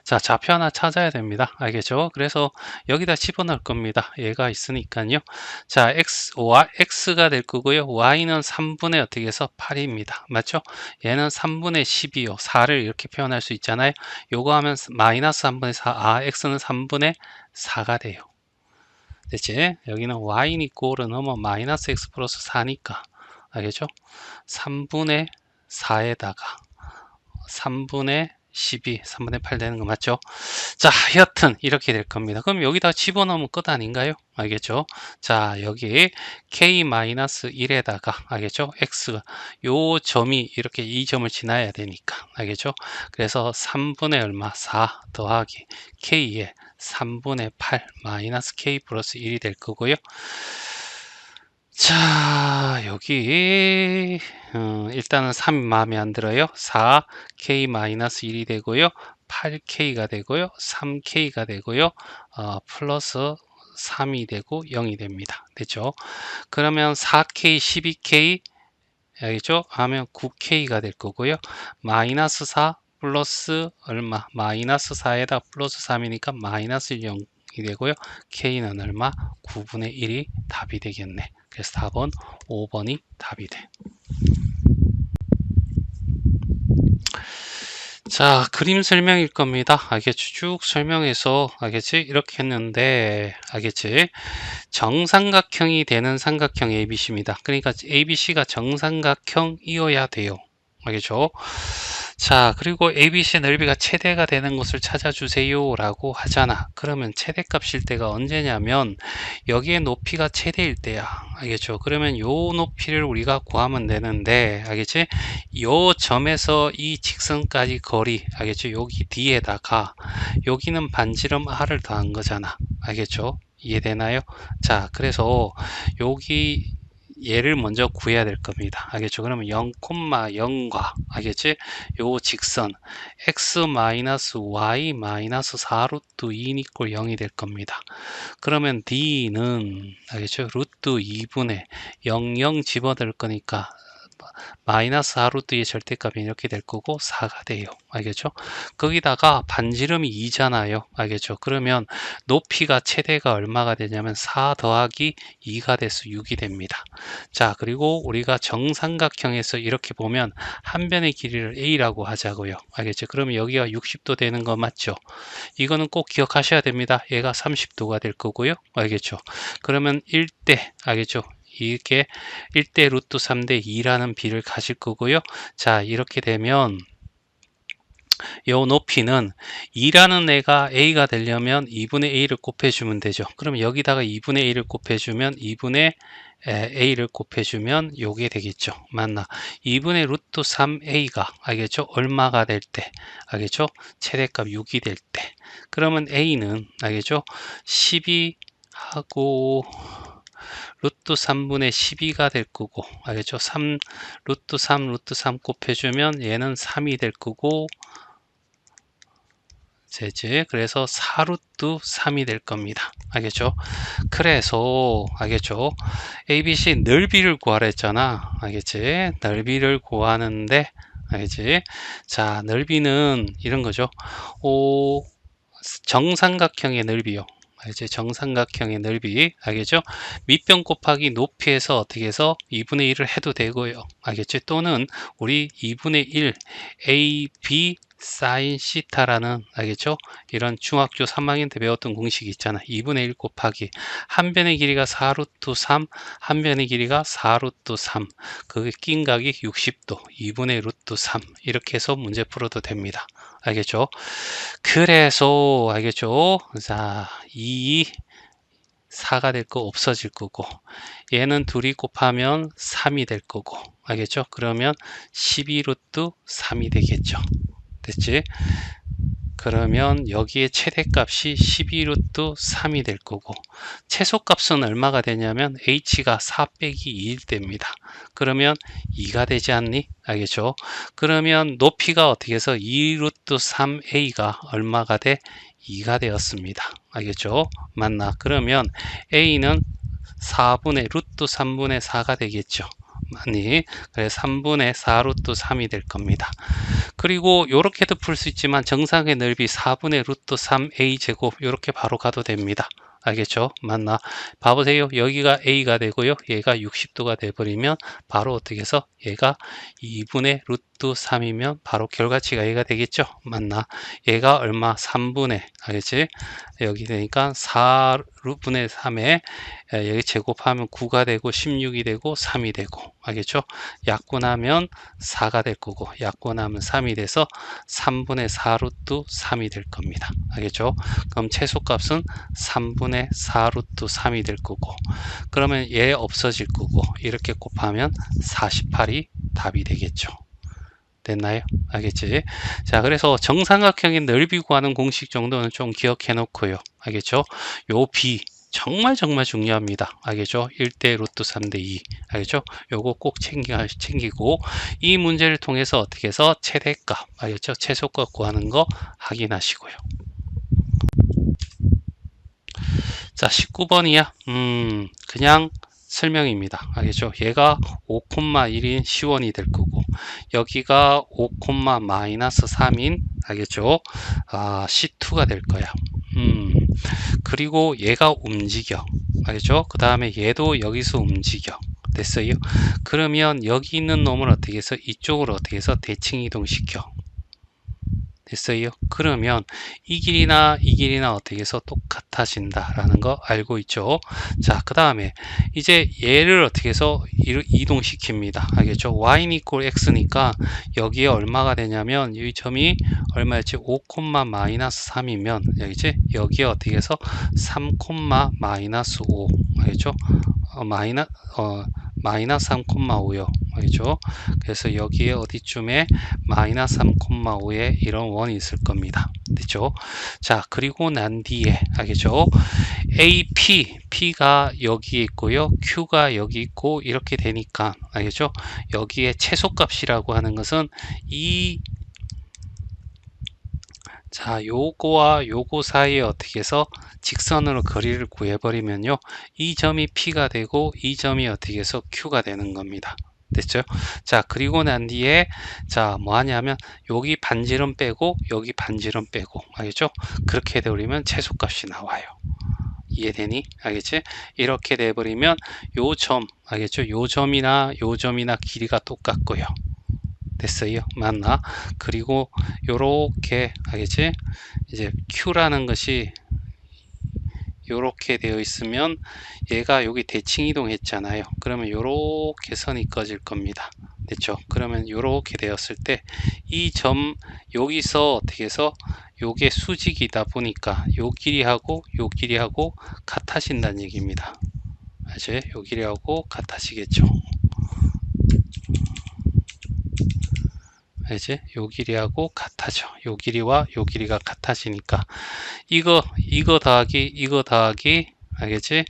자, 좌표 하나 찾아야 됩니다. 알겠죠? 그래서 여기다 집어넣을 겁니다. 얘가 있으니까요. 자, x가 될 거고요. y는 3분의 어떻게 해서 8입니다. 맞죠? 얘는 3분의 10이요. 4를 이렇게 표현할 수 있잖아요. 요거 하면 마이너스 3분의 4. 아, x는 3분의 4가 돼요. 됐지? 여기는 y는 이꼴은 넘어 마이너스 x 플러스 4니까. 알겠죠? 3분의 4에다가 3분의 12, 3분의 8 되는 거 맞죠? 자, 여튼 이렇게 될 겁니다. 그럼 여기다 집어넣으면 끝 아닌가요? 알겠죠? 자, 여기 k-1에다가 알겠죠? x 요 점이 이렇게 이 점을 지나야 되니까 알겠죠? 그래서 3분의 얼마? 4 더하기 k에 3분의 8 마이너스 k 플러스 1이 될 거고요. 자, 여기 일단은 3이 마음에 안 들어요. 4k-1이 되고요. 8k가 되고요. 3k가 되고요. 플러스 3이 되고 0이 됩니다. 됐죠? 그러면 4k, 12k 알겠죠? 하면 9k가 될 거고요. 마이너스 4 플러스 얼마? 마이너스 4에다 플러스 3이니까 마이너스 0이 되고요. k는 얼마? 9분의 1이 답이 되겠네. 그래서 4번, 5번이 답이 돼. 자, 그림 설명일 겁니다. 알겠지? 쭉 설명해서, 알겠지? 이렇게 했는데, 알겠지? 정삼각형이 되는 삼각형 ABC입니다. 그러니까 ABC가 정삼각형이어야 돼요. 알겠죠? 자, 그리고 ABC 넓이가 최대가 되는 것을 찾아주세요 라고 하잖아. 그러면 최대값일 때가 언제냐면 여기에 높이가 최대일 때야. 알겠죠? 그러면 요 높이를 우리가 구하면 되는데, 알겠지? 요 점에서 이 직선까지 거리, 알겠죠? 여기 D에다가 여기는 반지름 R을 더한 거잖아. 알겠죠? 이해되나요? 자, 그래서 여기 얘를 먼저 구해야 될 겁니다. 알겠죠? 그러면 0,0과 알겠지? 요 직선 x-y-4루트 2는 이꼴 0이 될 겁니다. 그러면 D는 알겠죠? 루트 2분의 0 집어넣을 거니까 마이너스 4루트의 절대값이 이렇게 될 거고 4가 돼요. 알겠죠? 거기다가 반지름이 2잖아요. 알겠죠? 그러면 높이가 최대가 얼마가 되냐면 4 더하기 2가 돼서 6이 됩니다. 자, 그리고 우리가 정삼각형에서 이렇게 보면 한 변의 길이를 A라고 하자고요. 알겠죠? 그러면 여기가 60도 되는 거 맞죠? 이거는 꼭 기억하셔야 됩니다. 얘가 30도가 될 거고요. 알겠죠? 그러면 1대, 알겠죠? 이게 1대 루트 3대 2라는 비를 가질 거고요. 자, 이렇게 되면 요 높이는 2라는 애가 A가 되려면 2분의 A를 곱해주면 되죠. 그럼 여기다가 2분의 A를 곱해주면 2분의 A를 곱해주면 요게 되겠죠. 맞나? 2분의 루트 3A가 알겠죠? 얼마가 될 때? 알겠죠? 최대값 6이 될 때. 그러면 A는 알겠죠? 12하고 루트 3분의 12가 될 거고, 알겠죠? 3, 루트 3, 루트 3 곱해주면 얘는 3이 될 거고, 그래서 4루트 3이 될 겁니다. 알겠죠? 그래서, 알겠죠? ABC 넓이를 구하라 했잖아. 알겠지? 넓이를 구하는데, 알겠지? 자, 넓이는 이런 거죠. 정삼각형의 넓이요. 알겠죠? 정삼각형의 넓이, 알겠죠? 밑변 곱하기 높이에서 어떻게 해서 2분의 1을 해도 되고요. 알겠죠? 또는 우리 2분의 1 AB 사인 시타라는, 알겠죠? 이런 중학교 3학년 때 배웠던 공식이 있잖아. 2분의 1 곱하기 한 변의 길이가 4루트 3, 한 변의 길이가 4루트 3. 그게 낀 각이 60도, 2분의 루트 3. 이렇게 해서 문제 풀어도 됩니다. 알겠죠? 그래서 알겠죠? 자, 2, 4가 될 거 없어질 거고, 얘는 둘이 곱하면 3이 될 거고, 알겠죠? 그러면 12루트 3이 되겠죠. 됐지? 그러면 여기에 최대값이 12루트 3이 될 거고, 최소값은 얼마가 되냐면 h가 4 빼기 2일 됩니다. 그러면 2가 되지 않니? 알겠죠? 그러면 높이가 어떻게 해서 2루트 3a가 얼마가 돼? 2가 되었습니다. 알겠죠? 맞나? 그러면 a는 4분의 루트 3분의 4가 되겠죠. 많이. 그래서 3분의 4 루트 3이 될 겁니다. 그리고 이렇게도 풀 수 있지만 정상의 넓이 4분의 루트 3a 제곱 이렇게 바로 가도 됩니다. 알겠죠? 맞나? 봐보세요. 여기가 a가 되고요. 얘가 60도가 돼버리면 바로 어떻게 해서 얘가 2분의 루트 3이면 바로 결과치가 얘가 되겠죠? 맞나? 얘가 얼마? 3분의, 알겠지? 여기 되니까 4분의 3에 여기 제곱하면 9가 되고 16이 되고 3이 되고, 알겠죠? 약분하면 4가 될 거고, 약분하면 3이 돼서 3분의 4루트 3이 될 겁니다. 알겠죠? 그럼 최소값은 3분의 4루트 3이 될 거고, 그러면 얘 없어질 거고, 이렇게 곱하면 48이 답이 되겠죠. 됐나요? 알겠지? 자, 그래서 정삼각형의 넓이 구하는 공식 정도는 좀 기억해 놓고요. 알겠죠? 요 B 정말 중요합니다. 알겠죠? 1대 루트 3대 2. 알겠죠? 요거 꼭 챙기고 이 문제를 통해서 어떻게 해서 최대값, 알겠죠? 최소값 구하는 거 확인하시고요. 자, 19번이야. 그냥 설명입니다. 알겠죠? 얘가 5,1인 시원이 될 거고, 여기가 5, 마이너스 3인, 알겠죠? C2가 될 거야. 그리고 얘가 움직여. 알겠죠? 그 다음에 얘도 여기서 움직여. 됐어요? 그러면 여기 있는 놈을 어떻게 해서 이쪽으로 어떻게 해서 대칭 이동시켜. 됐어요? 그러면 이 길이나 이 길이나 어떻게 해서 똑같아진다라는 거 알고 있죠? 자, 그 다음에 이제 얘를 어떻게 해서 이동시킵니다. 알겠죠? y는 equal x니까 여기에 얼마가 되냐면 이 점이 얼마였지? 5, 마이너스 3이면 여기지? 여기에 어떻게 해서 3, 마이너스 5 알겠죠? 마이너스 3,5요. 알죠? 그래서 여기에 어디쯤에 마이너스 3,5에 이런 원이 있을 겁니다. 됐죠? 자, 그리고 난 뒤에 알겠죠? AP, P가 여기 있고요. Q가 여기 있고 이렇게 되니까 알겠죠? 여기에 최소값이라고 하는 것은 자, 요거와 요거 사이에 어떻게 해서 직선으로 거리를 구해버리면요. 이 점이 P가 되고 이 점이 어떻게 해서 Q가 되는 겁니다. 됐죠? 자, 그리고 난 뒤에 자, 뭐 하냐면 여기 반지름 빼고 여기 반지름 빼고 알겠죠? 그렇게 되버리면 최소값이 나와요. 이해되니? 알겠지? 이렇게 돼버리면 요 점, 알겠죠? 요 점이나 요 점이나 길이가 똑같고요. 됐어요? 맞나? 그리고 요렇게 알겠지? 이제 Q라는 것이 요렇게 되어 있으면 얘가 여기 대칭 이동했잖아요. 그러면 요렇게 선이 꺼질 겁니다. 됐죠? 그러면 요렇게 되었을 때 이 점 여기서 어떻게 해서 요게 수직이다 보니까 요 길이하고 요 길이하고 같아진다는 얘기입니다. 이제 요 길이하고 같아지겠죠? 이제 요 길이하고 같아져. 요 길이와 요 길이가 같아지니까 이거 더하기 알겠지?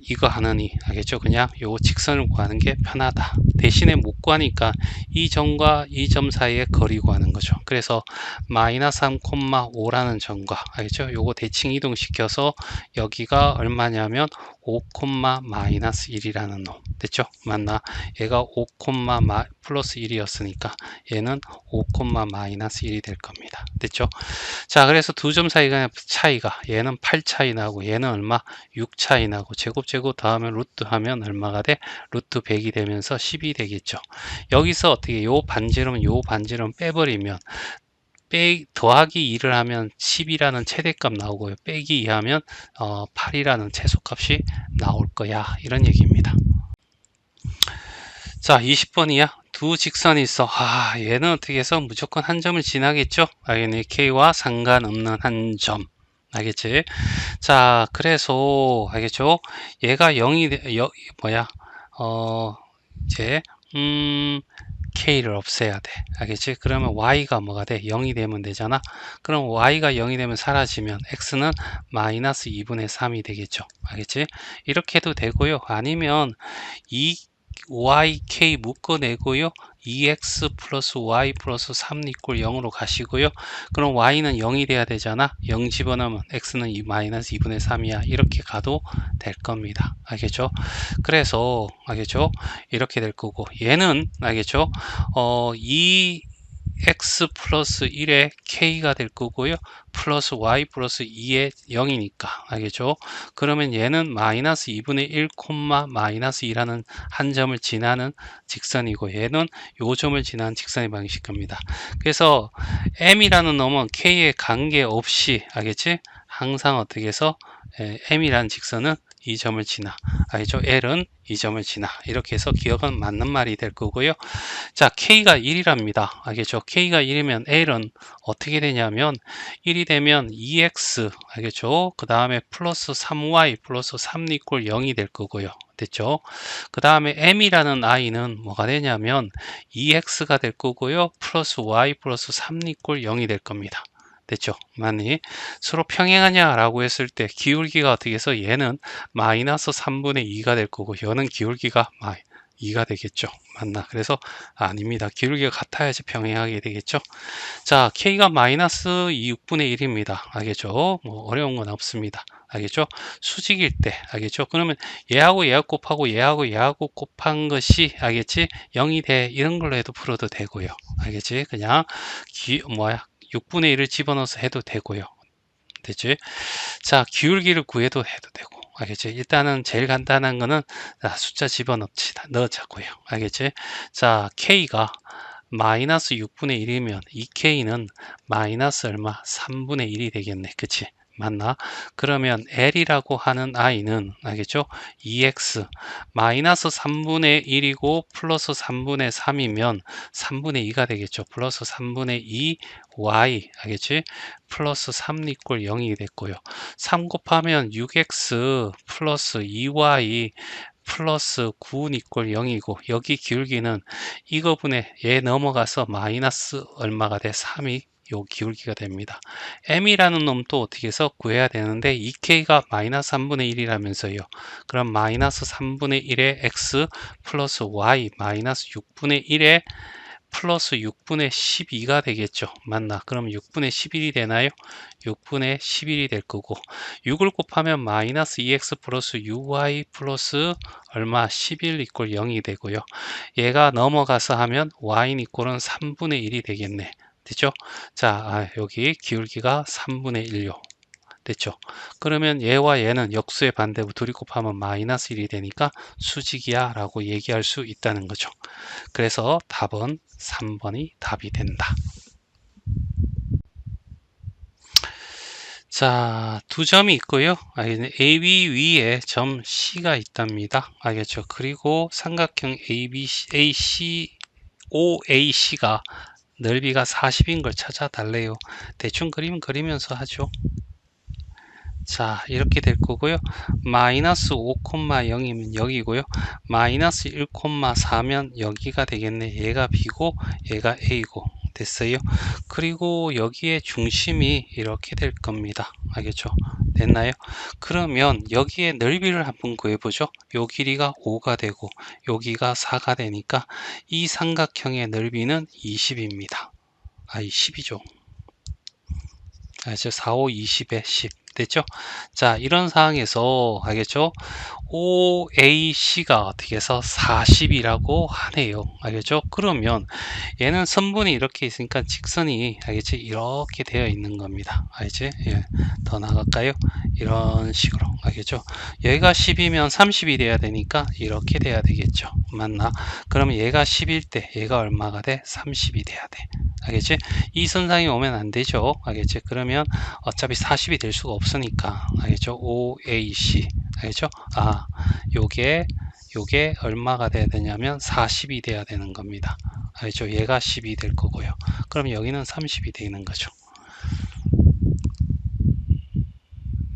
이거 하느니 알겠죠? 그냥 요 직선을 구하는 게 편하다. 대신에 못 구하니까 이 점과 이 점 사이에 거리 구하는 거죠. 그래서 마이너스 3,5라는 점과 알겠죠? 요거 대칭 이동시켜서 여기가 얼마냐면 5, 마이너스 1이라는 놈. 됐죠? 맞나? 얘가 5, 플러스 1이었으니까 얘는 5, 마이너스 1이 될 겁니다. 됐죠? 자, 그래서 두 점 사이가 차이가 얘는 8 차이 나고 얘는 얼마? 6 차이 나고 제곱 더하면 루트 하면 얼마가 돼? 루트 100이 되면서 10이 되겠죠. 여기서 어떻게 요 반지름 빼버리면 더하기 2를 하면 10이라는 최대값 나오고요. 빼기 2 하면 8이라는 최소값이 나올 거야. 이런 얘기입니다. 자, 20번이야. 두 직선이 있어. 얘는 어떻게 해서 무조건 한 점을 지나겠죠? 알겠니? K와 상관없는 한 점. 알겠지? 자, 그래서, 알겠죠? 얘가 0이, 이제, K를 없애야 돼. 알겠지? 그러면 Y가 뭐가 돼? 0이 되면 되잖아? 그럼 Y가 0이 되면 사라지면 X는 마이너스 2분의 3이 되겠죠? 알겠지? 이렇게 해도 되고요. 아니면 YK 묶어내고요. 2x 플러스 y 플러스 3 이꼴 0으로 가시고요. 그럼 y는 0이 돼야 되잖아. 0 집어넣으면 x는 마이너스 2분의 3이야. 이렇게 가도 될 겁니다. 알겠죠? 그래서 알겠죠? 이렇게 될 거고 얘는 알겠죠? x 플러스 1에 k가 될 거고요. 플러스 y 플러스 2에 0이니까 알겠죠? 그러면 얘는 마이너스 2분의 1, 마이너스 2라는 한 점을 지나는 직선이고 얘는 요 점을 지나는 직선의 방식일 겁니다. 그래서 m이라는 놈은 k에 관계없이 알겠지? 항상 어떻게 해서 m이라는 직선은 이 점을 지나 알죠? L은 이 점을 지나 이렇게 해서 기억은 맞는 말이 될 거고요. 자, K가 1이랍니다. 알겠죠? K가 1이면 L은 어떻게 되냐면 1이 되면 2X 알겠죠? 그 다음에 플러스 3Y 플러스 3 이꼴 0이 될 거고요. 됐죠? 그 다음에 M이라는 I는 뭐가 되냐면 2X가 될 거고요. 플러스 Y 플러스 3 이꼴 0이 될 겁니다. 됐죠? 맞니? 서로 평행하냐 라고 했을 때 기울기가 어떻게 해서 얘는 마이너스 3분의 2가 될 거고 얘는 기울기가 2가 되겠죠. 맞나? 그래서 아닙니다. 기울기가 같아야지 평행하게 되겠죠. 자, K가 마이너스 6분의 1입니다. 알겠죠? 뭐 어려운 건 없습니다. 알겠죠? 수직일 때 알겠죠? 그러면 얘하고 얘하고 곱하고 얘하고 곱한 것이 알겠지? 0이 돼 이런 걸로 해도 풀어도 되고요. 알겠지? 그냥 6분의 1을 집어넣어서 해도 되고요. 됐지? 자, 기울기를 구해도 해도 되고. 알겠지? 일단은 제일 간단한 거는 숫자 집어넣자고요. 알겠지? 자, K가 마이너스 6분의 1이면 2k는 마이너스 얼마? 3분의 1이 되겠네. 그치? 맞나? 그러면 L이라고 하는 I는 알겠죠? 2x 마이너스 3분의 1이고 플러스 3분의 3이면 3분의 2가 되겠죠. 플러스 3분의 2 y 알겠지? 플러스 3 이꼴 0이 됐고요. 3 곱하면 6x 플러스 2y 플러스 9 이꼴 0이고 여기 기울기는 이거분에 얘 넘어가서 마이너스 얼마가 돼? 3이 요 기울기가 됩니다. m이라는 놈도 어떻게 해서 구해야 되는데 2k가 마이너스 3분의 1이라면서요. 그럼 마이너스 3분의 1의 x 플러스 y 마이너스 6분의 1의 플러스 6분의 12가 되겠죠. 맞나? 그럼 6분의 11이 되나요? 6분의 11이 될 거고 6을 곱하면 마이너스 2x 플러스 6y 플러스 얼마? 11 이꼴 0이 되고요. 얘가 넘어가서 하면 y 이꼴은 3분의 1이 되겠네. 됐죠? 자, 여기 기울기가 3분의 1요. 됐죠? 그러면 얘와 얘는 역수의 반대로 둘이 곱하면 마이너스 1이 되니까 수직이야 라고 얘기할 수 있다는 거죠. 그래서 답은 3번이 답이 된다. 자, 두 점이 있고요. AB 위에 점 C가 있답니다. 알겠죠? 그리고 삼각형 AC, OAC가 넓이가 40인 걸 찾아달래요. 대충 그림 그리면서 하죠. 자, 이렇게 될 거고요. 마이너스 5,0이면 여기고요. 마이너스 1,4면 여기가 되겠네. 얘가 B고 얘가 A고 됐어요. 그리고 여기에 중심이 이렇게 될 겁니다. 알겠죠? 됐나요? 그러면 여기에 넓이를 한번 구해보죠. 요 길이가 5가 되고 여기가 4가 되니까 이 삼각형의 넓이는 20입니다. 10이죠. 알죠? 4, 5, 20에 10 됐죠? 자, 이런 상황에서 알겠죠? OAC가 어떻게 해서 40이라고 하네요. 알겠죠? 그러면 얘는 선분이 이렇게 있으니까 직선이 알겠지? 이렇게 되어 있는 겁니다. 알겠지? 예. 더 나갈까요? 이런 식으로 알겠죠? 얘가 10이면 30이 돼야 되니까 이렇게 돼야 되겠죠. 맞나? 그러면 얘가 10일 때 얘가 얼마가 돼? 30이 돼야 돼. 알겠지? 이 선상이 오면 안 되죠. 알겠지? 그러면 어차피 40이 될 수가 없으니까 알겠죠? OAC 알겠죠? 요게 얼마가 돼야 되냐면 40이 돼야 되는 겁니다. 알죠? 얘가 10이 될 거고요. 그럼 여기는 30이 되는 거죠.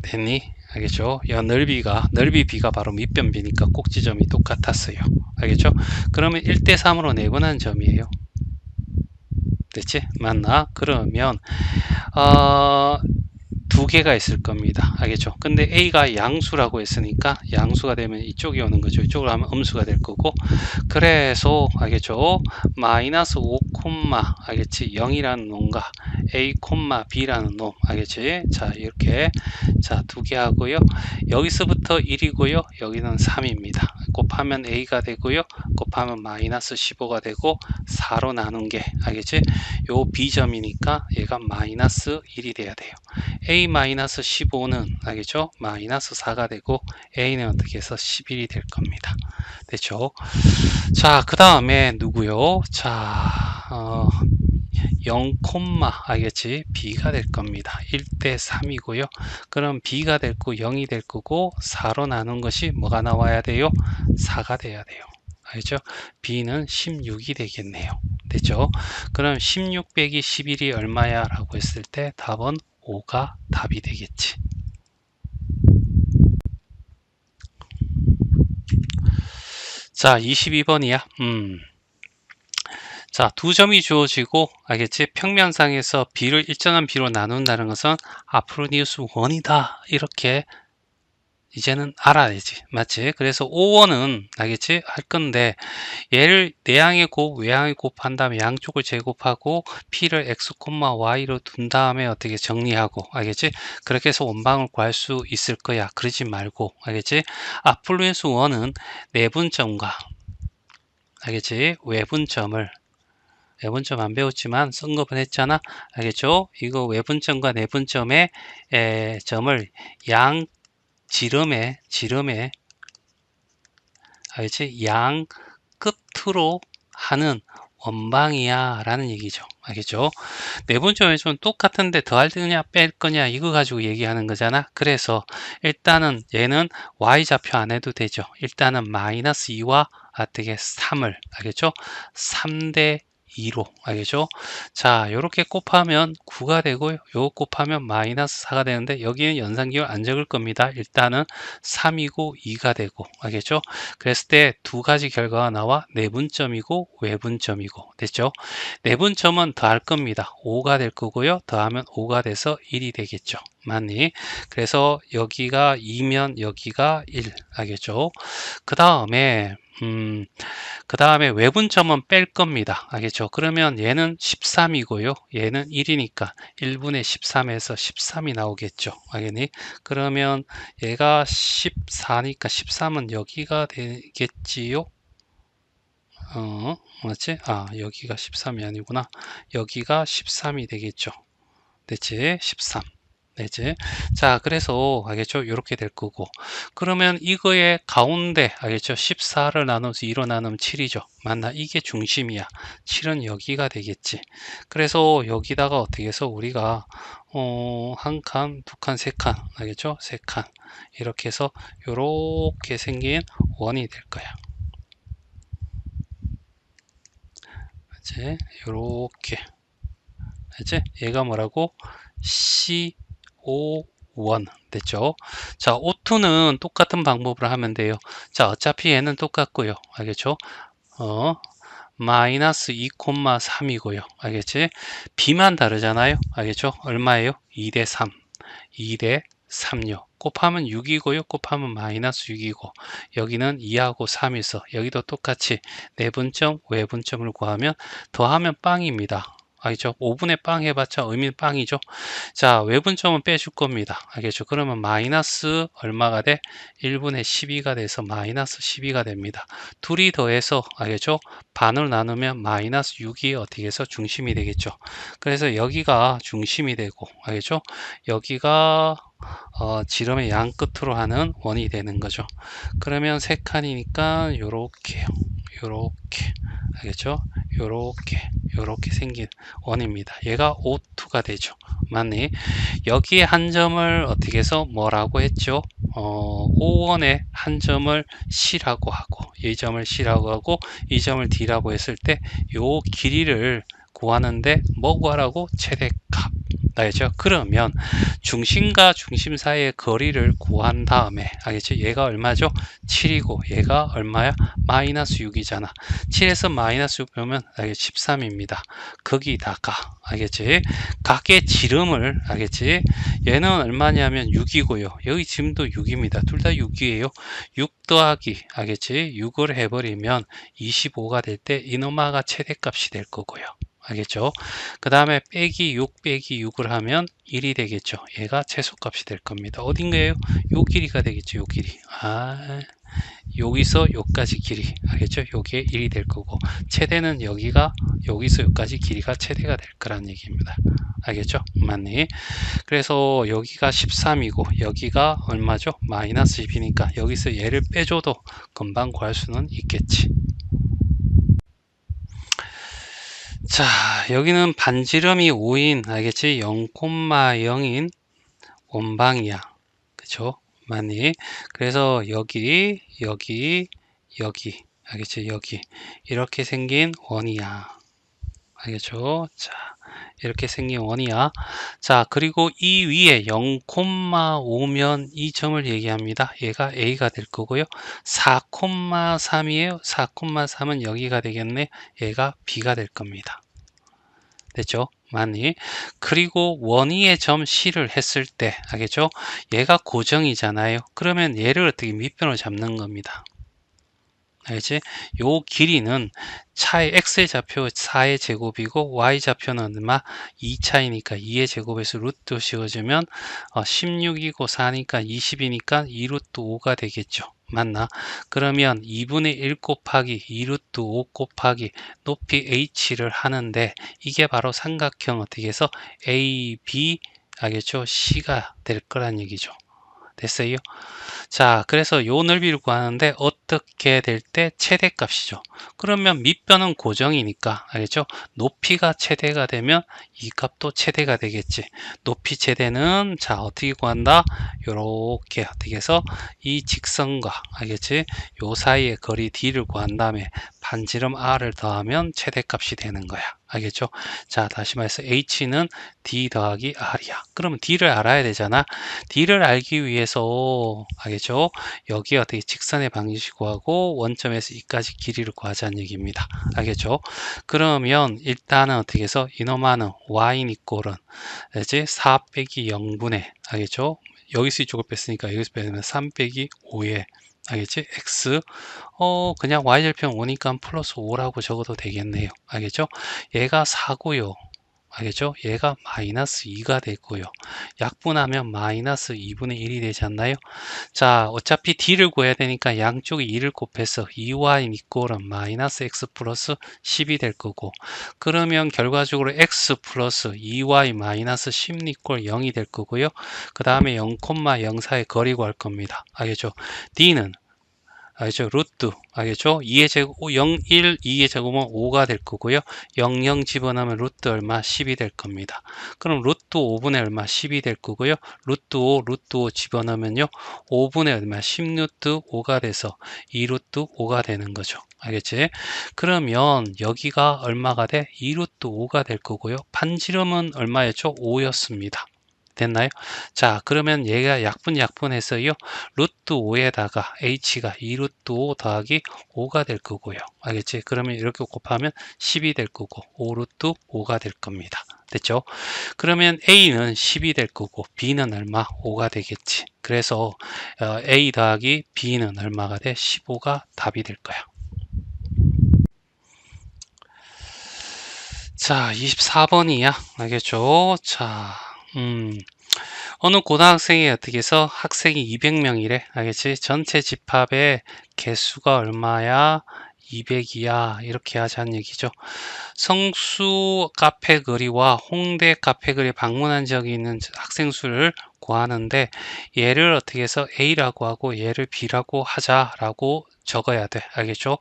됐니? 알겠죠? 넓이 B가 바로 밑변비니까 꼭지점이 똑같았어요. 알겠죠? 그러면 1대3으로 내분한 점이에요. 됐지? 맞나? 그러면 두 개가 있을 겁니다. 알겠죠? 근데 A가 양수라고 했으니까 양수가 되면 이쪽이 오는 거죠. 이쪽으로 하면 음수가 될 거고 그래서 알겠죠? 마이너스 5, 알겠지? 0이라는 놈과 A, B라는 놈 알겠지? 자 이렇게 자 두 개 하고요. 여기서부터 1이고요. 여기는 3입니다. 곱하면 A가 되고요. 곱하면 마이너스 15가 되고 4로 나눈 게 알겠지? 요 B점이니까 얘가 마이너스 1이 돼야 돼요. A-15는 알겠죠? 마이너스 4가 되고 A는 어떻게 해서 11이 될 겁니다. 됐죠? 자, 그 다음에 누구요? 자, 0, 알겠지? B가 될 겁니다. 1대 3이고요. 그럼 B가 될 거 0이 될 거고 4로 나눈 것이 뭐가 나와야 돼요? 4가 돼야 돼요. 알죠? B는 16이 되겠네요. 됐죠? 그럼 16 빼기 11이 얼마야? 라고 했을 때 답은 5가 답이 되겠지. 자, 22번이야. 자, 두 점이 주어지고 알겠지? 평면상에서 B를 일정한 B로 나눈다는 것은 아프로디우스 1이다. 이렇게 이제는 알아야지. 맞지? 그래서 5원은 알겠지? 할 건데 얘를 내항의 곱, 외항의 곱한 다음에 양쪽을 제곱하고 P를 X, Y로 둔 다음에 어떻게 정리하고 알겠지? 그렇게 해서 원방을 구할 수 있을 거야. 그러지 말고 알겠지? 아플루엔스 1은 내분점과 알겠지? 외분점을 외분점 안 배웠지만 언급은 했잖아. 알겠죠? 이거 외분점과 내분점의 점을 양 지름에 알겠지? 양 끝으로 하는 원방이야 라는 얘기죠. 알겠죠? 내분점에서는 똑같은데 더할 거냐 뺄 거냐 이거 가지고 얘기하는 거잖아. 그래서 일단은 얘는 y좌표 안 해도 되죠. 일단은 마이너스 2와 어떻게 3을 알겠죠? 3대 2로 알겠죠? 자, 요렇게 곱하면 9가 되고요. 요거 곱하면 마이너스 4가 되는데 여기는 연산기호 안 적을 겁니다. 일단은 3이고 2가 되고 알겠죠? 그랬을 때 두 가지 결과가 나와 내분점이고 외분점이고 됐죠? 내분점은 더할 겁니다. 5가 될 거고요. 더하면 5가 돼서 1이 되겠죠. 맞니? 그래서 여기가 2면 여기가 1 알겠죠? 그 다음에 외분점은 뺄 겁니다. 알겠죠? 그러면 얘는 13이고요. 얘는 1이니까 1분의 13에서 13이 나오겠죠. 알겠니? 그러면 얘가 14니까 13은 여기가 되겠지요? 맞지? 아, 여기가 13이 아니구나. 여기가 13이 되겠죠. 됐지? 13. 됐지? 자, 그래서 알겠죠? 이렇게 될 거고. 그러면 이거의 가운데 알겠죠? 14를 나눠서 2로 나누면 7이죠. 맞나? 이게 중심이야. 7은 여기가 되겠지. 그래서 여기다가 어떻게 해서 우리가 한 칸, 두 칸, 세 칸. 알겠죠? 세 칸. 이렇게 해서 이렇게 생긴 원이 될 거야. 이제 요렇게 이제 얘가 뭐라고 CO1 됐죠. 자, O2는 똑같은 방법으로 하면 돼요. 자, 어차피 얘는 똑같고요. 알겠죠? 마이너스 2,3이고요. 알겠지? B만 다르잖아요. 알겠죠? 얼마예요? 2대 3. 2대 3요. 곱하면 6이고요. 곱하면 마이너스 6이고 여기는 2하고 3이 있어. 여기도 똑같이 내분점, 외분점을 구하면 더하면 빵입니다. 알겠죠? 5분의 빵 해봤자 의미는 빵이죠. 자, 외분점은 빼줄 겁니다. 알겠죠? 그러면 마이너스 얼마가 돼? 1분의 12가 돼서 마이너스 12가 됩니다. 둘이 더해서 알겠죠? 반을 나누면 마이너스 6이 어떻게 해서 중심이 되겠죠. 그래서 여기가 중심이 되고 알겠죠? 여기가 지름의 양 끝으로 하는 원이 되는 거죠. 그러면 세 칸이니까 요렇게요. 요렇게 알겠죠? 요렇게 생긴 원입니다. 얘가 O2가 되죠. 맞니? 여기에 한 점을 어떻게 해서 뭐라고 했죠? O1에 한 점을 C라고 하고 이 점을 C라고 하고 이 점을 D라고 했을 때 요 길이를 구하는데 뭐 구하라고? 최대값. 알겠죠? 그러면 중심과 중심 사이의 거리를 구한 다음에 알겠죠? 얘가 얼마죠? 7이고 얘가 얼마야? 마이너스 6이잖아. 7에서 마이너스 6 빼면 13입니다. 거기다가 알겠지? 각의 지름을 알겠지? 얘는 얼마냐면 6이고요. 여기 지름도 6입니다. 둘 다 6이에요. 6 더하기 알겠지? 6을 해버리면 25가 될 때 이노마가 최대값이 될 거고요. 알겠죠? 그 다음에 빼기 6 빼기 6을 하면 1이 되겠죠. 얘가 최소값이 될 겁니다. 어딘가요? 요 길이가 되겠죠. 요 길이. 여기서 여기까지 길이. 알겠죠? 요게 1이 될 거고 최대는 여기가 여기서 여기까지 길이가 최대가 될 거란 얘기입니다. 알겠죠? 맞니? 그래서 여기가 13이고 여기가 얼마죠? 마이너스 10이니까 여기서 얘를 빼줘도 금방 구할 수는 있겠지. 자, 여기는 반지름이 5인 알겠지? 0,0인 원방이야. 그쵸? 많이. 그래서 여기 알겠죠? 여기 이렇게 생긴 원이야. 알겠죠? 자, 이렇게 생긴 원이야. 자, 그리고 이 위에 0,5면 이 점을 얘기합니다. 얘가 A가 될 거고요. 4,3이에요. 4,3은 여기가 되겠네. 얘가 B가 될 겁니다. 됐죠? 많이. 그리고 원위의 점 C를 했을 때 알겠죠? 얘가 고정이잖아요. 그러면 얘를 어떻게 밑변으로 잡는 겁니다. 알겠지? 요 길이는 차의 x의 좌표 4의 제곱이고 y 좌표는 얼마? 2차이니까 2의 제곱에서 루트 씌워주면 16이고 4니까 20이니까 2루트 5가 되겠죠. 맞나? 그러면 2분의 1 곱하기 2루트 5 곱하기 높이 h를 하는데 이게 바로 삼각형 어떻게 해서 a, b 알겠죠? c가 될 거란 얘기죠. 됐어요? 자, 그래서 요 넓이를 구하는데 어떻게 될 때 최대값이죠. 그러면 밑변은 고정이니까 알겠죠? 높이가 최대가 되면 이 값도 최대가 되겠지. 높이 최대는 자 어떻게 구한다? 요렇게 어떻게 해서 이 직선과 알겠지? 요 사이의 거리 d를 구한 다음에 반지름 r을 더하면 최대값이 되는 거야. 알겠죠? 자, 다시 말해서 h는 d 더하기 r이야. 그러면 d를 알아야 되잖아. d를 알기 위해서 알겠죠? 여기 어떻게 직선의 방정식 구하고 원점에서 이까지 길이를 구하자는 얘기입니다. 알겠죠? 그러면 일단은 어떻게 해서 이놈하는 y는 이꼴은 이제 4 빼기 0분의 알겠죠? 여기서 이쪽을 뺐으니까 여기서 빼면 3 빼기 5에 알겠지? x 그냥 y절편 5니까 플러스 5라고 적어도 되겠네요. 알겠죠? 얘가 4고요. 알겠죠? 얘가 마이너스 2가 되고요. 약분하면 마이너스 2분의 1이 되지 않나요? 자, 어차피 d를 구해야 되니까 양쪽에 2를 곱해서 2y 이꼴은 마이너스 x 플러스 10이 될 거고, 그러면 결과적으로 x 플러스 2y 마이너스 10 이꼴 0이 될 거고요. 그 다음에 0,0 사이 거리 구할 겁니다. 알겠죠? d는 알겠죠? 루트 알겠죠? 2의 제곱 0, 1, 2의 제곱은 5가 될 거고요. 0, 0 집어넣으면 루트 얼마? 10이 될 겁니다. 그럼 루트 5분의 얼마? 10이 될 거고요. 루트 5 집어넣으면요. 5분의 얼마? 10 루트 5가 돼서 2 루트 5가 되는 거죠. 알겠지? 그러면 여기가 얼마가 돼? 2 루트 5가 될 거고요. 반지름은 얼마였죠? 5였습니다. 됐나요? 자, 그러면 얘가 약분해서요. 루트 5에다가 h가 2 루트 5 더하기 5가 될 거고요. 알겠지? 그러면 이렇게 곱하면 10이 될 거고 5 루트 5가 될 겁니다. 됐죠? 그러면 a는 10이 될 거고 b는 얼마? 5가 되겠지. 그래서 a 더하기 b는 얼마가 돼? 15가 답이 될 거야. 자, 24번이야. 알겠죠? 자, 어느 고등학생이 어떻게 해서 학생이 200명이래. 알겠지? 전체 집합의 개수가 얼마야? 200이야. 이렇게 하자는 얘기죠. 성수 카페 거리와 홍대 카페 거리 방문한 적이 있는 학생 수를 구하는데 얘를 어떻게 해서 A라고 하고 얘를 B라고 하자라고 적어야 돼. 알겠죠?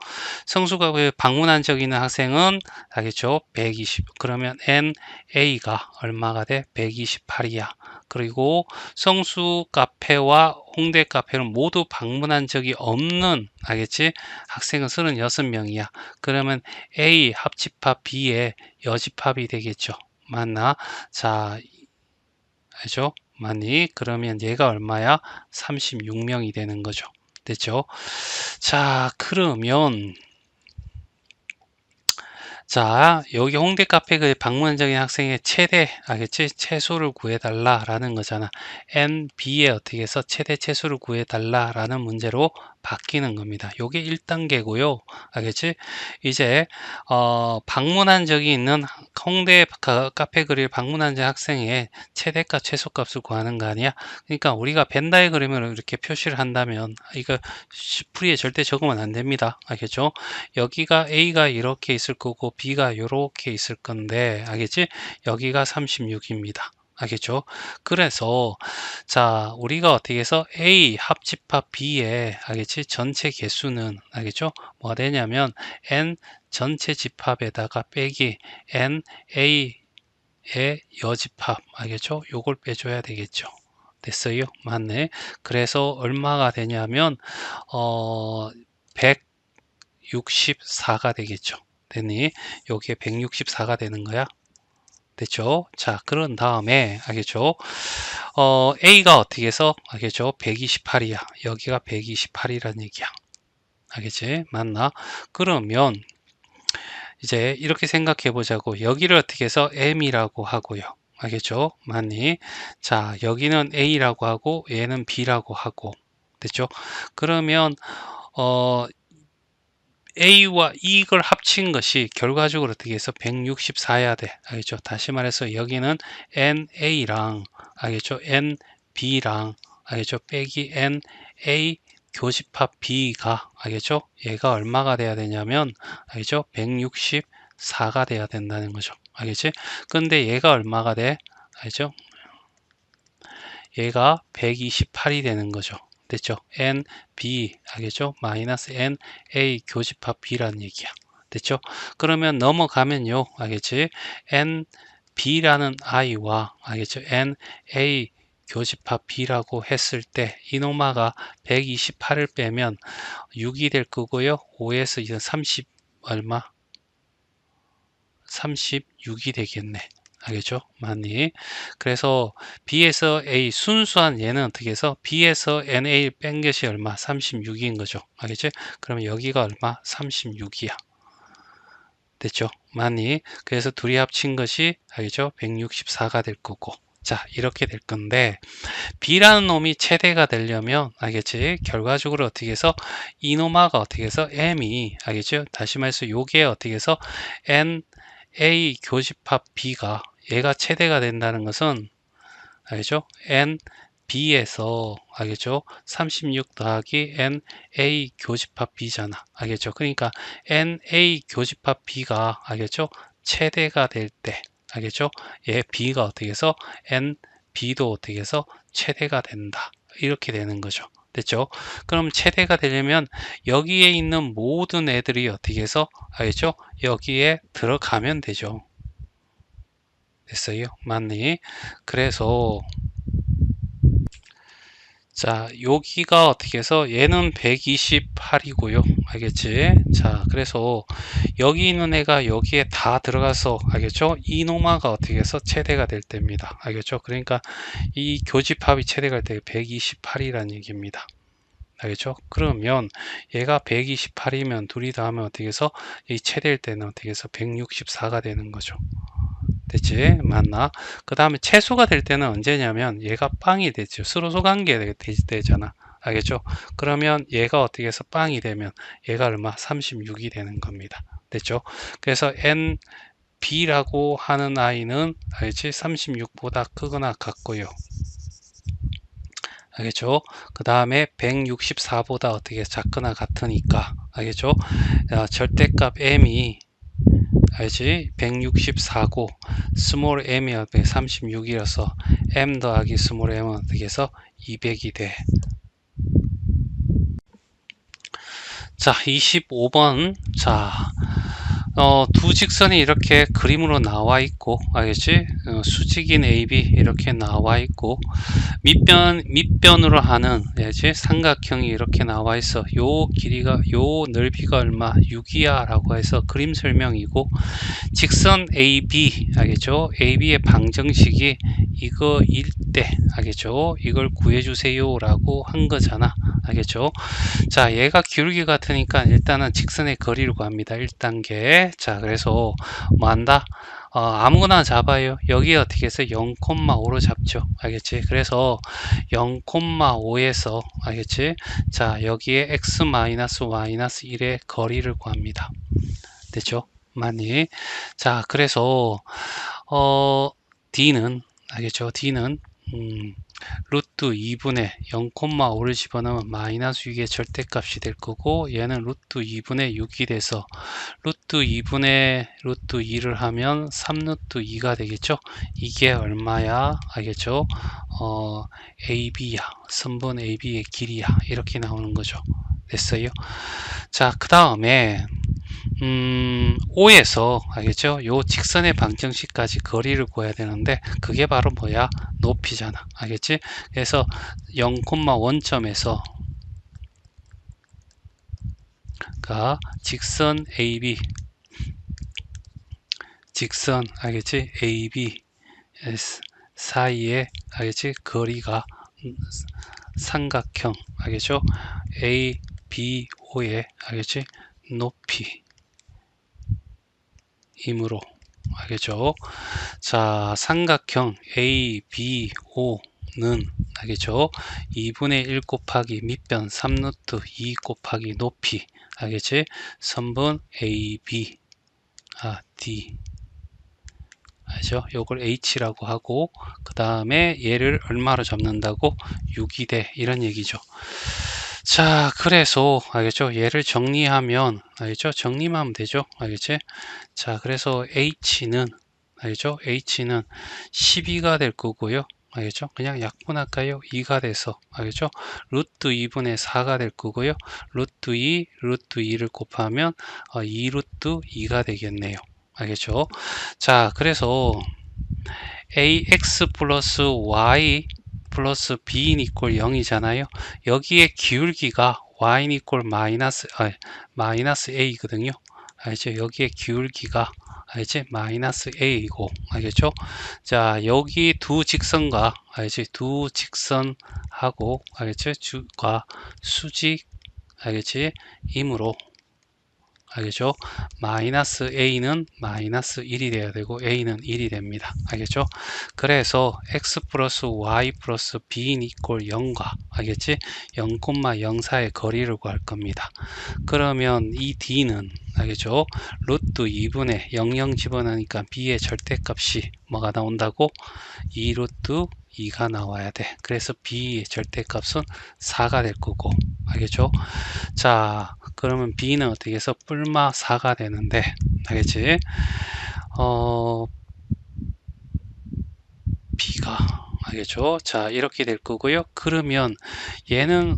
성수가 방문한 적이 있는 학생은 알겠죠? 120. 그러면 NA가 얼마가 돼? 128이야. 그리고 성수 카페와 홍대 카페는 모두 방문한 적이 없는 알겠지? 학생은 36명이야. 그러면 A 합집합 B의 여집합이 되겠죠. 맞나? 자, 알죠? 맞니? 그러면 얘가 얼마야? 36명이 되는 거죠. 됐죠? 자, 그러면 자, 여기 홍대 카페 그 방문적인 학생의 최대, 알겠지? 최소를 구해달라라는 거잖아. N, B에 어떻게 해서 최대 최소를 구해달라라는 문제로 바뀌는 겁니다. 요게 1단계고요. 알겠지? 이제 방문한 적이 있는 홍대 카페 그릴 방문한 적 학생의 최대값, 최소값을 구하는 거 아니야? 그러니까 우리가 벤다이 그림을 이렇게 표시를 한다면 이거 풀이에 절대 적으면 안 됩니다. 알겠죠? 여기가 A가 이렇게 있을 거고 B가 이렇게 있을 건데 알겠지? 여기가 36입니다. 알겠죠? 그래서 자 우리가 어떻게 해서 A 합집합 B의 알겠지? 전체 개수는 알겠죠? 뭐가 되냐면 N 전체 집합에다가 빼기 N A의 여집합 알겠죠? 요걸 빼줘야 되겠죠. 됐어요? 맞네. 그래서 얼마가 되냐면 164가 되겠죠. 됐니? 여기에 164가 되는 거야. 됐죠? 자, 그런 다음에 알겠죠? A가 어떻게 해서 알겠죠? 128이야. 여기가 128이란 얘기야. 알겠지? 맞나? 그러면 이제 이렇게 생각해 보자고. 여기를 어떻게 해서 M이라고 하고요. 알겠죠? 맞니? 자, 여기는 A라고 하고 얘는 B라고 하고. 됐죠? 그러면 A와 이걸 합친 것이 결과적으로 어떻게 해서 164여야 돼. 알겠죠? 다시 말해서 여기는 NA랑 알겠죠? NB랑 알겠죠? 빼기 NA 교집합 B가 알겠죠? 얘가 얼마가 돼야 되냐면 알겠죠? 164가 돼야 된다는 거죠. 알겠지? 근데 얘가 얼마가 돼? 알죠? 얘가 128이 되는 거죠. 됐죠? n, b, 알겠죠? 마이너스 n, a 교집합 b라는 얘기야. 됐죠? 그러면 넘어가면요, 알겠지? n, b라는 i와, 알겠죠? n, a 교집합 b라고 했을 때 이노마가 128을 빼면 6이 될 거고요. 5에서 이제 30 얼마? 36이 되겠네. 알겠죠? 맞니? 그래서 B에서 A 순수한 얘는 어떻게 해서 B에서 NA 뺀 것이 얼마? 36인 거죠. 알겠지? 그러면 여기가 얼마? 36이야. 됐죠? 맞니? 그래서 둘이 합친 것이 알겠죠? 164가 될 거고. 자, 이렇게 될 건데 B라는 놈이 최대가 되려면 알겠지? 결과적으로 어떻게 해서 이노마가 어떻게 해서 M이 알겠죠? 다시 말해서 요게 어떻게 해서 N A 교집합 B가 얘가 최대가 된다는 것은 알겠죠? N B에서 알겠죠? 36 더하기 N A 교집합 B잖아. 알겠죠? 그러니까 N A 교집합 B가 알겠죠? 최대가 될 때 알겠죠? 얘 B가 어떻게 해서 N B도 어떻게 해서 최대가 된다. 이렇게 되는 거죠. 됐죠? 그럼 최대가 되려면 여기에 있는 모든 애들이 어떻게 해서 알겠죠? 여기에 들어가면 되죠. 됐어요? 맞니? 그래서 자, 여기가 어떻게 해서 얘는 128이고요. 알겠지? 자, 그래서 여기 있는 애가 여기에 다 들어가서 알겠죠? 이 노마가 어떻게 해서 최대가 될 때입니다. 알겠죠? 그러니까 이 교집합이 최대가 될 때 128이라는 얘기입니다. 알겠죠? 그러면 얘가 128이면 둘이 다 하면 어떻게 해서 이 최대일 때는 어떻게 해서 164가 되는 거죠. 됐지? 맞나? 그 다음에 최소가 될 때는 언제냐면 얘가 빵이 되죠. 수로소 관계가 되잖아. 알겠죠? 그러면 얘가 어떻게 해서 빵이 되면 얘가 얼마? 36이 되는 겁니다. 됐죠? 그래서 n, b라고 하는 아이는 알겠지? 36보다 크거나 같고요. 알겠죠? 그 다음에 164보다 어떻게 작거나 같으니까 알겠죠? 절대값 m이 알지? 164고 스몰 m이 36이라서 m 더하기 스몰 m은 어떻게 해서 200이 돼. 자, 25번. 자, 두 직선이 이렇게 그림으로 나와 있고, 알겠지? 수직인 AB 이렇게 나와 있고, 밑변으로 하는, 알지? 삼각형이 이렇게 나와 있어. 요 길이가, 요 넓이가 얼마? 6이야 라고 해서 그림 설명이고, 직선 AB, 알겠죠? AB의 방정식이 이거일 때, 알겠죠? 이걸 구해주세요 라고 한 거잖아. 알겠죠? 자, 얘가 기울기 같으니까 일단은 직선의 거리를 구합니다. 1단계. 자, 그래서 뭐 한다? 아무거나 잡아요. 여기 어떻게 해서 0,5로 잡죠. 알겠지? 그래서 0,5에서 알겠지? 자, 여기에 x-y-1의 거리를 구합니다. 됐죠? 많이. 자, 그래서 D는 알겠죠? D는 루트 2분의 0,5를 집어넣으면 마이너스 6의 절대값이 될 거고 얘는 루트 2분의 6이 돼서 루트 2분의 루트 2를 하면 3루트 2가 되겠죠. 이게 얼마야? 알겠죠? AB야. 선분 AB의 길이야. 이렇게 나오는 거죠. 됐어요? 자, 그 다음에 O에서 알겠죠? 요 직선의 방정식까지 거리를 구해야 되는데 그게 바로 뭐야? 높이잖아. 알겠지? 그래서 0,1점에서 직선 AB 직선 알겠지? AB 사이에 알겠지? 거리가 삼각형 알겠죠? ABO의 알겠지? 높이 이므로 알겠죠? 자, 삼각형 ABO는 알겠죠? 2분의 1 곱하기 밑변 3루트 2 곱하기 높이 알겠지? 선분 AB D 알죠? 요걸 H라고 하고 그 다음에 얘를 얼마로 잡는다고? 6이 돼 이런 얘기죠. 자, 그래서 알겠죠? 얘를 정리하면 알겠죠? 정리만 하면 되죠. 알겠지? 자, 그래서 H는 알겠죠? H는 12가 될 거고요. 알겠죠? 그냥 약분할까요? 2가 돼서, 알겠죠? 루트 2분의 4가 될 거고요. 루트 2, 루트 2를 곱하면 2 루트 2가 되겠네요. 알겠죠? 자, 그래서 ax 플러스 y 플러스 b인 이꼴 0이잖아요. 여기에 기울기가 y인 이꼴 마이너스 a거든요. 알죠? 여기에 기울기가 알지? 마이너스 a이고, 알겠죠? 자, 여기 두 직선과 알지? 두 직선하고 알겠죠? 주가 수직 알겠지? 이므로 알겠죠? 마이너스 a는 마이너스 1이 돼야 되고 a는 1이 됩니다. 알겠죠? 그래서 x 플러스 y 플러스 b인 이꼴 0과 알겠지? 0,0 사이의 거리를 구할 겁니다. 그러면 이 d는 알겠죠? 루트 2분의 00 집어넣으니까 b의 절대값이 뭐가 나온다고? 2 루트 2가 나와야 돼. 그래서 b의 절대값은 4가 될 거고 알겠죠? 자, 그러면 b는 어떻게 해서 뿔마 4가 되는데 알겠지? b가 알겠죠? 자, 이렇게 될 거고요. 그러면 얘는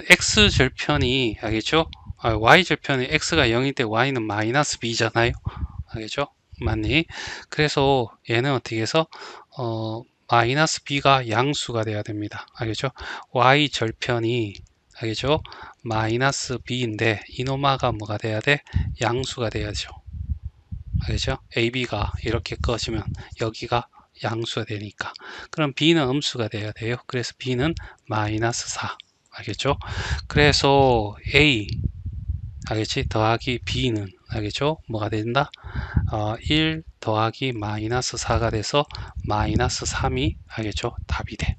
x 절편이 알겠죠? y 절편이 x가 0일 때 y는 마이너스 b잖아요. 알겠죠? 맞니? 그래서 얘는 어떻게 해서 마이너스 b가 양수가 돼야 됩니다. 알겠죠? y 절편이 알겠죠? 마이너스 b인데 이노마가 뭐가 돼야 돼? 양수가 돼야죠. 알겠죠? ab가 이렇게 꺼지면 여기가 양수가 되니까 그럼 b는 음수가 돼야 돼요. 그래서 b는 마이너스 4 알겠죠? 그래서 a 알겠지? 더하기 b는 알겠죠? 뭐가 된다? 1 더하기 마이너스 4가 돼서 마이너스 3이 알겠죠? 답이 돼.